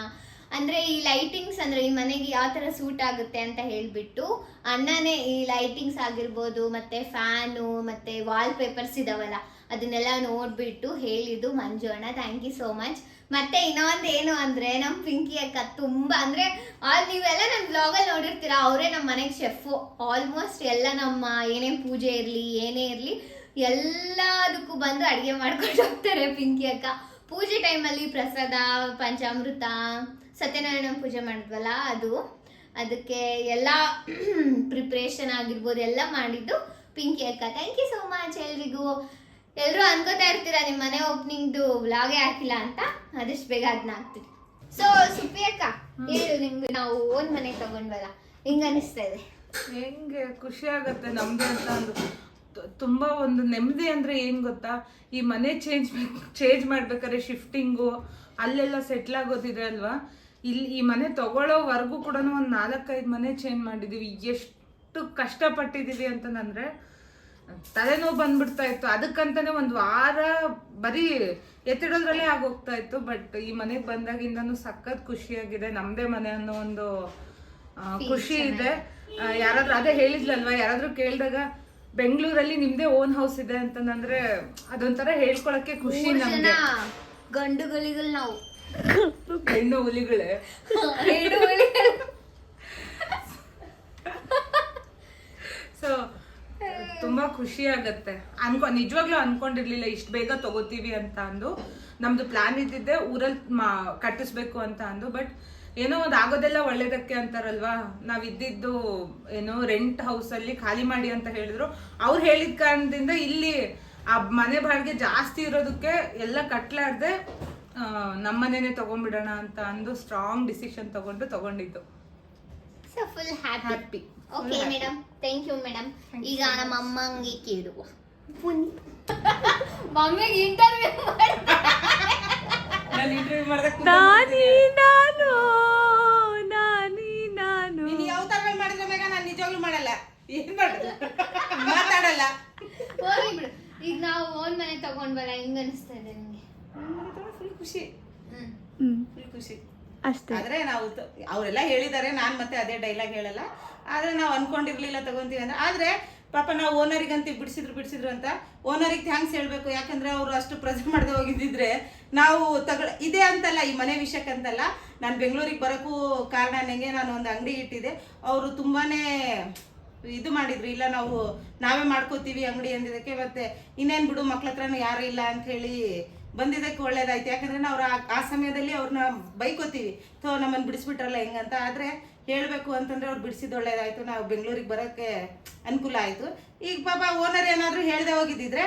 ಅಂದ್ರೆ ಈ ಲೈಟಿಂಗ್ಸ್ ಅಂದ್ರೆ ಈ ಮನೆಗೆ ಯಾವ ತರ ಸೂಟ್ ಆಗುತ್ತೆ ಅಂತ ಹೇಳ್ಬಿಟ್ಟು ಅಣ್ಣನೇ ಈ ಲೈಟಿಂಗ್ಸ್ ಆಗಿರ್ಬೋದು, ಮತ್ತೆ ಫ್ಯಾನು, ಮತ್ತೆ ವಾಲ್ ಪೇಪರ್ಸ್ ಇದಾವಲ್ಲ, ಅದನ್ನೆಲ್ಲ ನೋಡ್ಬಿಟ್ಟು ಹೇಳಿದ್ದು ಮಂಜು ಅಣ್ಣ. Thank you so much. ಮತ್ತೆ ಇನ್ನೊಂದು ಏನು ಅಂದ್ರೆ, ನಮ್ಮ ಪಿಂಕಿ ಅಕ್ಕ ತುಂಬಾ ಅಂದ್ರೆ ನೀವೆಲ್ಲ ನನ್ನ ಬ್ಲಾಗಲ್ಲಿ ನೋಡಿರ್ತೀರಾ, ಅವರೇ ನಮ್ಮ ಮನೆಗೆ ಶೆಫು. ಆಲ್ಮೋಸ್ಟ್ ಎಲ್ಲ ನಮ್ಮ ಏನೇ ಪೂಜೆ ಇರಲಿ ಏನೇ ಇರಲಿ ಎಲ್ಲದಕ್ಕೂ ಬಂದು ಅಡುಗೆ ಮಾಡ್ಕೊಂಡು ಹೋಗ್ತಾರೆ ಪಿಂಕಿ ಅಕ್ಕ. ಪೂಜೆ ಟೈಮಲ್ಲಿ ಪ್ರಸಾದ, ಪಂಚಾಮೃತ, ಸತ್ಯನಾರಾಯಣ ಪೂಜೆ ಮಾಡಿದ್ವಲ್ಲ ಅದಕ್ಕೆ ಎಲ್ಲ ಪ್ರಿಪ್ರೇಷನ್ ಆಗಿರ್ಬೋದು ಎಲ್ಲ ಮಾಡಿದ್ದು ಪಿಂಕಿ ಅಕ್ಕ. ಥ್ಯಾಂಕ್ ಯು ಸೋ ಮಚ್ ಎಲ್ರಿಗೂ. ಎಲ್ಲರೂ ಅನ್ಕೋತಾ ಇರ್ತೀರಾ ನಿಮ್ಮ ಮನೆ ಓಪನಿಂಗ್ದು ವ್ಲಾಗೇ ಹಾಕಿಲ್ಲ ಅಂತ, ಆದಷ್ಟು ಬೇಗ ಅದನ್ನ ಹಾಕ್ತೀವಿ. ಸೊ ಸುಪ್ಪಿ ಅಕ್ಕ ಹೇಳು, ನಿಮ್ಗೆ ನಾವು ಓನ್ ಮನೆ ತಗೊಂಡ್ವಲ್ಲ, ಹಿಂಗ ಅನಿಸ್ತಾ ಇದೆ? ಹೆಂಗೆ ಖುಷಿ ಆಗತ್ತೆ ನಮ್ಗೆ ಅಂತ ಅಂದು. ತುಂಬಾ ಒಂದು ನೆಮ್ಮದಿ ಅಂದ್ರೆ ಏನ್ ಗೊತ್ತಾ, ಈ ಮನೆ ಚೇಂಜ್ ಮಾಡ್ಬೇಕಾದ್ರೆ ಶಿಫ್ಟಿಂಗು ಅಲ್ಲೆಲ್ಲ ಸೆಟ್ಲ್ ಆಗೋದಿದೆ ಅಲ್ವಾ. ಇಲ್ಲಿ ಈ ಮನೆ ತಗೊಳ್ಳೋವರೆಗೂ ಕೂಡ ಒಂದು 4-5 ಮನೆ ಚೇಂಜ್ ಮಾಡಿದೀವಿ. ಎಷ್ಟು ಕಷ್ಟಪಟ್ಟಿದೀವಿ ಅಂತಂದ್ರೆ ತಲೆನೋವು ಬಂದ್ಬಿಡ್ತಾ ಇತ್ತು. ಅದಕ್ಕಂತಾನೆ ಒಂದು ವಾರ ಬರೀ ಎತ್ತಿಡೋದ್ರಲ್ಲೇ ಆಗೋಗ್ತಾ ಇತ್ತು. ಬಟ್ ಈ ಮನೆಗೆ ಬಂದಾಗಿಂದನೂ ಸಖತ್ ಖುಷಿಯಾಗಿದೆ. ನಮ್ದೇ ಮನೆ ಅನ್ನೋ ಒಂದು ಖುಷಿ ಇದೆ. ಯಾರಾದ್ರೂ ಅದೇ ಹೇಳಿದ್ಲಲ್ವಾ, ಯಾರಾದ್ರೂ ಕೇಳಿದಾಗ ಬೆಂಗಳೂರಲ್ಲಿ ನಿಮ್ದೇ ಓನ್ ಹೌಸ್ ಇದೆ ಅಂತಂದ್ರೆ ಅದೊಂಥರ ಹೇಳ್ಕೊಳಕ್ಕೆ ಖುಷಿ ನಮ್ಗೆ. ಗಂಡುಗಳಿಗಳು ನಾವು ಹೆಣ್ಣು ಹುಲಿಗಳೇ. ಸೊ ತುಂಬಾ ಖುಷಿ ಆಗತ್ತೆ. ನಿಜವಾಗ್ಲೂ ಅನ್ಕೊಂಡಿರ್ಲಿಲ್ಲ ಇಷ್ಟು ಬೇಗ ತಗೋತೀವಿ ಅಂತ ಅಂದು. ನಮ್ದು ಪ್ಲಾನ್ ಇದ್ದಿದ್ದೆ ಊರಲ್ಲಿ ಕಟ್ಟಿಸ್ಬೇಕು ಅಂತ ಅಂದು. ಬಟ್ ಏನೋ ಒಂದು ಆಗೋದೆಲ್ಲ ಒಳ್ಳೇದಕ್ಕೆ ಅಂತಾರಲ್ವಾ. ನಾವ್ ಇದ್ದಿದ್ದು ಏನೋ ರೆಂಟ್ ಹೌಸ್ ಅಲ್ಲಿ ಖಾಲಿ ಮಾಡಿ ಅಂತ ಹೇಳಿದ್ರು. ಅವ್ರು ಹೇಳಿದ ಕಾರಣದಿಂದ ಇಲ್ಲಿ ಆ ಮನೆ ಬಾಡಿಗೆ ಜಾಸ್ತಿ ಇರೋದಕ್ಕೆ ಎಲ್ಲ ಕಟ್ಲಾರ್ದೆ ನಮ್ಮನೇನೆ ತಗೊಂಡ್ಬಿಡೋಣ ಅಂತ ಅಂದು ಸ್ಟ್ರಾಂಗ್ ಡಿಸಿಷನ್ ತಗೊಂಡಿದ್ದು. So full happy. Okay madam, thank you madam. ಈಗ ನಮ್ಮ ಅಮ್ಮಂಗೆ ಕೇಳುವ. ಮಮ್ಮಿಗೆ ಇಂಟರ್ವ್ಯೂ ನೀನು ಯಾವ ತರ ಮಾಡಿದ್ರೆ ಬೇಗ ನಾನು ನಿಜವಾಗ್ಲೂ ಮಾಡಲ್ಲ. ಏನ್ ಮಾಡೋದು, ಮಾತಾಡಲ್ಲ. ಹೋಗ್ಲಿ ಬಿಡು. ಈಗ ನಾವು ಓನ್ ಮನೆ ತಗೊಂಡ್ವಲ್ಲ, ಹೆಂಗ ಅನಿಸ್ತಾ ಇದೆ ನಿಮ್ಗೆ? ಫುಲ್ ಖುಷಿ, ಫುಲ್ ಖುಷಿ ಅಷ್ಟೇ. ಆದ್ರೆ ನಾವು ಅವರೆಲ್ಲ ಹೇಳಿದ್ದಾರೆ, ನಾನ್ ಮತ್ತೆ ಅದೇ ಡೈಲಾಗ್ ಹೇಳಲ್ಲ. ಆದ್ರೆ ನಾವು ಅನ್ಕೊಂಡಿರ್ಲಿಲ್ಲ ತಗೊಂತೀವಿ ಅಂದ್ರೆ. ಆದ್ರೆ ಪಾಪ ನಾವು ಓನರಿಗಂತ ಬಿಡಿಸಿದ್ರು ಅಂತ ಓನರಿಗೆ ಥ್ಯಾಂಕ್ಸ್ ಹೇಳ್ಬೇಕು. ಯಾಕಂದ್ರೆ ಅವರು ಅಷ್ಟು ಪ್ರೆಸೆಂಟ್ ಮಾಡದೆ ಹೋಗಿದ್ದಿದ್ರೆ ನಾವು ಇದೆ ಅಂತಲ್ಲ, ಈ ಮನೆ ವಿಷಯಕ್ಕಂತಲ್ಲ, ನಾನು ಬೆಂಗಳೂರಿಗೆ ಬರೋಕ್ಕೂ ಕಾರಣ ನನಗೆ ನಾನು ಒಂದು ಅಂಗಡಿ ಇಟ್ಟಿದೆ. ಅವರು ತುಂಬಾನೇ ಇದು ಮಾಡಿದ್ರು. ಇಲ್ಲ ನಾವೇ ಮಾಡ್ಕೋತೀವಿ ಅಂಗಡಿ ಅಂದಿದ್ದಕ್ಕೆ, ಮತ್ತೆ ಇನ್ನೇನ್ ಬಿಡು ಮಕ್ಳ ಹತ್ರನೂ ಯಾರು ಇಲ್ಲ ಅಂತ ಹೇಳಿ ಬಂದಿದ್ದಕ್ಕೆ ಒಳ್ಳೇದಾಯ್ತು. ಯಾಕಂದ್ರೆ ನಾವು ಆ ಸಮಯದಲ್ಲಿ ಅವ್ರನ್ನ ಬೈಕೋತೀವಿ, ನಮ್ಮನ್ನು ಬಿಡಿಸ್ಬಿಟ್ರಲ್ಲ ಹೆಂಗಂತ. ಆದ್ರೆ ಹೇಳ್ಬೇಕು ಅಂತಂದ್ರೆ ಅವ್ರು ಬಿಡಿಸಿದ್ ಒಳ್ಳೇದಾಯ್ತು. ನಾವು ಬೆಂಗಳೂರಿಗೆ ಬರೋಕ್ಕೆ ಅನುಕೂಲ ಆಯ್ತು. ಈಗ ಪಾಪ ಓನರ್ ಏನಾದ್ರು ಹೇಳ್ದೆ ಹೋಗಿದ್ದಿದ್ರೆ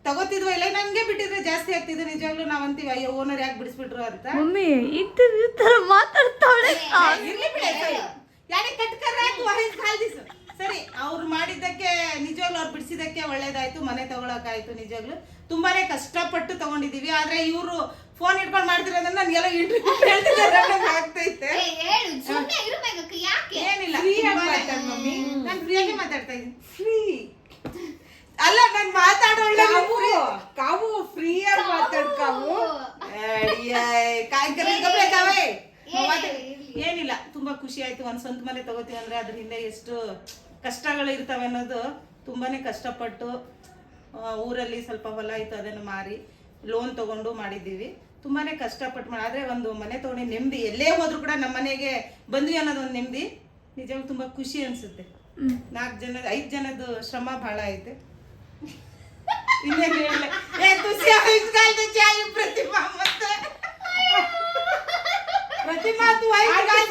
ತಗೋತಿದ್ವ, ಇಲ್ಲ ನಮ್ಗೆ ಬಿಟ್ಟಿದ್ರೆ ಜಾಸ್ತಿ ಆಗ್ತಿದ್ರು. ನಿಜವಾಗ್ಲೂ ನಾವ್ ಅಂತೀವಿ ಅಯ್ಯೋ ಓನರ್ ಯಾಕೆ ಬಿಡಿಸ್ಬಿಟ್ರು ಅಂತ. ಮಮ್ಮಿ ಇಂಟರ್ವ್ಯೂ ತರ ಮಾತಾಡ್ತಾಳೆ. ಯಾರೇ ಕಟ್ಕರ ಸರಿ, ಅವ್ರು ಮಾಡಿದ್ದಕ್ಕೆ ನಿಜವಾಗ್ಲೂ ಅವ್ರು ಬಿಡಿಸಿದಕ್ಕೆ ಒಳ್ಳೇದಾಯ್ತು. ಮನೆ ತಗೊಳಕಾಯ್ತು. ನಿಜವಾಗ್ಲು ತುಂಬಾನೇ ಕಷ್ಟಪಟ್ಟು ತಗೊಂಡಿದೀವಿ. ಆದ್ರೆ ಇವ್ರು ಫೋನ್ ಇಟ್ಕೊಂಡು ಮಾಡ್ತಿರೋದನ್ನ ನನ್ಗೆಲ್ಲ ಇಂಟರ್ವ್ಯೂ ಆಗ್ತೈತೆ. ಏನಿಲ್ಲ, ಮಮ್ಮಿ ನಾನು ಫ್ರೀಯಾಗಿ ಮಾತಾಡ್ತಾ ಇದ್ದೀನಿ. ಫ್ರೀ ಅಲ್ಲ, ನಾನು ಮಾತಾಡೋಳ್ಳೆ ಕಾವು ಫ್ರೀಯಾಗಿ ಮಾತಾಡ್ಕಾವು. ಏನಿಲ್ಲ, ತುಂಬಾ ಖುಷಿ ಆಯ್ತು. ಒಂದ್ ಸ್ವಂತ ಮನೆ ತಗೋತೀವಿ ಅಂದ್ರೆ ಅದ್ರ ಹಿಂದೆ ಎಷ್ಟು ಕಷ್ಟಗಳು ಇರ್ತವೆ ಅನ್ನೋದು. ತುಂಬಾನೇ ಕಷ್ಟಪಟ್ಟು ಊರಲ್ಲಿ ಸ್ವಲ್ಪ ಹೊಲ ಇತ್ತು, ಅದನ್ನು ಮಾರಿ ಲೋನ್ ತಗೊಂಡು ಮಾಡಿದ್ದೀವಿ. ತುಂಬಾನೇ ಕಷ್ಟಪಟ್ಟು ಆದ್ರೆ ಒಂದು ಮನೆ ತಗೊಂಡು ನೆಮ್ಮದಿ. ಎಲ್ಲೇ ಹೋದ್ರು ಕೂಡ ನಮ್ಮ ಮನೆಗೆ ಬಂದ್ವಿ ಅನ್ನೋದು ಒಂದು ನೆಮ್ಮದಿ. ನಿಜವಾಗ್ಲೂ ತುಂಬಾ ಖುಷಿ ಅನ್ಸುತ್ತೆ. 5 ಜನದ ಶ್ರಮ ಬಹಳ ಐತೆ. ಇನ್ನೇನು ಹೇಳಲೆ, ಪ್ರತಿಮಾ ಮತ್ತೆ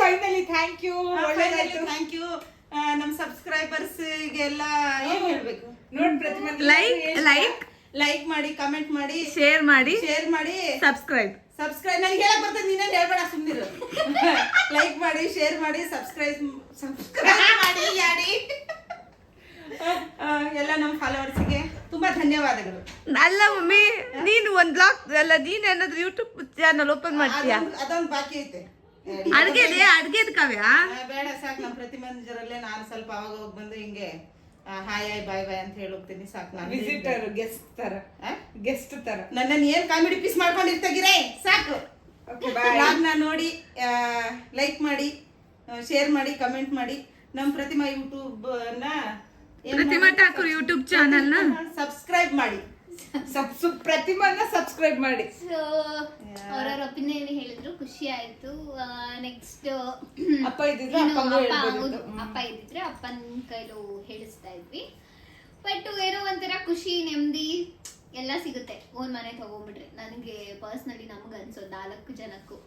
finally thank you. Thank you. ನಮ್ಮ ಸಬ್ಸ್ಕ್ರೈಬರ್ಸ್ ಗೆಲ್ಲ ಏನ್ ಹೇಳ್ಬೇಕು ನೋಡಿ, ಪ್ರತಿಮಾ ಲೈಕ್ ಮಾಡಿ, ಕಮೆಂಟ್ ಮಾಡಿ, ಶೇರ್ ಮಾಡಿ, ಸಬ್ಸ್ಕ್ರೈಬ್ ನನಗೆ ಹೇಳಕ್ ಬರ್ತದೆ, ನೀನೇನು ಹೇಳ್ಬೇಡ, ಸುಮ್ಮನಿರು. ಲೈಕ್ ಮಾಡಿ, ಶೇರ್ ಮಾಡಿ, ಸಬ್ಸ್ಕ್ರೈಬ್ ಮಾಡಿ ಯಾಡಿ. ಎಲ್ಲ ನಮ್ಮ ಫಾಲೋವರ್ಸ್ಗೆ ತುಂಬಾ ಧನ್ಯವಾದಗಳು. ಅಲ್ಲ ಮಮ್ಮಿ, ನೀನು ಒಂದ್ ಬ್ಲಾಗ್ ಅಲ್ಲ, ನೀನ್ ಏನಾದ್ರು ಯೂಟ್ಯೂಬ್ ಚಾನಲ್ ಓಪನ್ ಮಾಡ್ತೀಯಾ? ಅದೊಂದು ಬಾಕಿ ಐತೆ. ಅಡ್ಗೆದ್ ಕಾವ್ಯ ಬೇಡ ಸಾಕು. ನಮ್ಮ ಪ್ರತಿ ಮಂದಿರಲ್ಲೇ ನಾನು ಸ್ವಲ್ಪ ಅವಾಗ ಹೋಗಿ ಬಂದು ಹಿಂಗೆ ಹಾಯ್ ಬಾಯ್ ಅಂತ ಹೇಳಿ ಹೋಗ್ತೀನಿ. ಸಾಕು. ನಾನು ವಿಸಿಟರ್ ಗೆಸ್ಟ್ ತರ ನನ್ನನ್ನು ಏನ್ ಕಾಮಿಡಿ ಪೀಸ್ ಮಾಡ್ಕೊಂಡಿರ್ತಾಗಿರೇ ಸಾಕು. ಬ್ಲಾಗ್ನ ನೋಡಿ ಲೈಕ್ ಮಾಡಿ, ಶೇರ್ ಮಾಡಿ, ಕಮೆಂಟ್ ಮಾಡಿ. ನಮ್ಮ ಪ್ರತಿಮಾ ಯೂಟ್ಯೂಬ್ ಪ್ರತಿಮಾ ಠಾಕೂರ್ ಯೂಟ್ಯೂಬ್ ಚಾನಲ್ ನ ಸಬ್ಸ್ಕ್ರೈಬ್ ಮಾಡಿ. ಪ್ರತಿಮಾನ ಸಬ್ಸ್ಕ್ರೈಬ್ ಮಾಡಿ. ಸೊ ಅವ್ರವ್ರ ಒಪಿನಿಯನ್ ಹೇಳಿದ್ರು, ಖುಷಿ ಆಯ್ತು. ನೆಕ್ಸ್ಟ್ ಅಪ್ಪ ಇದ್ದಿದ್ರೆ ಅಪ್ಪನ ಕೈಲೂ ಹೇಳಿಸ್ತಾ ಇದ್ವಿ. ಬಟ್ ಏನೋ ಒಂಥರ ಖುಷಿ, ನೆಮ್ಮದಿ ಎಲ್ಲ ಸಿಗುತ್ತೆ ಓನ್ ಮನೆ ತಗೊಂಡ್ಬಿಟ್ರೆ. ನನಗೆ ಪರ್ಸ್ನಲಿ ನಮ್ಗೆ ಅನ್ಸೋದು 4 ಜನಕ್ಕೂ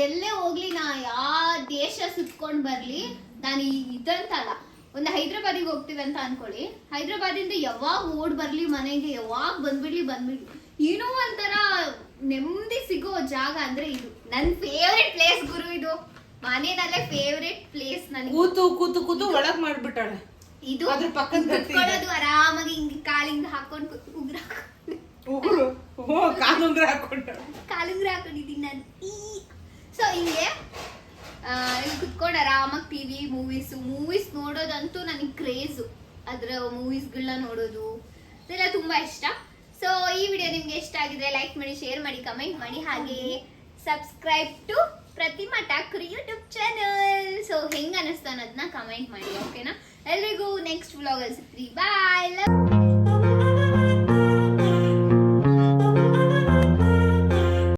ಎಲ್ಲೇ ಹೋಗ್ಲಿ, ನಾ ಯಾವ ದೇಶ ಸುತ್ಕೊಂಡ್ ಬರ್ಲಿ, ನಾನು ಇದಂತಲ್ಲ, ಒಂದು ಹೈದ್ರಾಬಾದಿಗೆ ಹೋಗ್ತೀವಿ ಅಂತ ಅನ್ಕೊಳ್ಳಿ, ಹೈದ್ರಾಬಾದಿಂದ ಯಾವಾಗ ಓಡ್ ಬರ್ಲಿ ಮನೆಗೆ, ಯಾವಾಗ ಬಂದ್ಬಿಡ್ಲಿ ಏನೋ ಒಂಥರ ನೆಮ್ಮದಿ ಸಿಗೋ ಜಾಗ ಅಂದ್ರೆ ಇದು. ನನ್ ಫೇವ್ರೆಟ್ ಪ್ಲೇಸ್ ಗುರು ಇದು. ಮನೆಯಲ್ಲೇ ಫೇವ್ರೆಟ್ ಪ್ಲೇಸ್ ನನಗೆ. ಕೂತು ಒಳಗ್ ಮಾಡ್ಬಿಟ್ಟಾಳೆ ಇದು. ಕುತ್ಕೊಳ್ಳೋದು ಆರಾಮಾಗಿ ಹಿಂಗೆ ಕಾಲಿಂಗ್ ಹಾಕೊಂಡು ಕಾಲುಂಗ್ರ ಹಾಕೊಂಡಿದ್ದೀನಿ ನಾನು. ಸೊ ಹಿಂಗೆ ಇಲ್ಲಿ ಕುತ್ಕೊಂಡು ಆರಾಮಾಗಿ ಟಿವಿ ಮೂವೀಸ್ ನೋಡೋದಂತೂ ನನಗೆ ಕ್ರೇಜು. ಅದ್ರ ಮೂವೀಸ್ಗಳನ್ನ ನೋಡೋದು ಇದೆಲ್ಲ ತುಂಬಾ ಇಷ್ಟ. ಸೊ ಈ ವಿಡಿಯೋ ನಿಮ್ಗೆ ಇಷ್ಟ ಆಗಿದ್ರೆ ಲೈಕ್ ಮಾಡಿ, ಶೇರ್ ಮಾಡಿ, ಕಮೆಂಟ್ ಮಾಡಿ, ಹಾಗೆ subscribe to Pratima Thakur YouTube channel. So ಹೆಂಗ್ ಅನಿಸ್ತು ಅನ್ನೋದನ್ನ ಕಮೆಂಟ್ ಮಾಡಿ, ಓಕೆನಾ? ಎಲ್ರಿಗೂ ನೆಕ್ಸ್ಟ್ ವ್ಲಾಗ್ ಅಲ್ಲಿ ಸಿಗ್ತೀವಿ. ಬಾಯ್.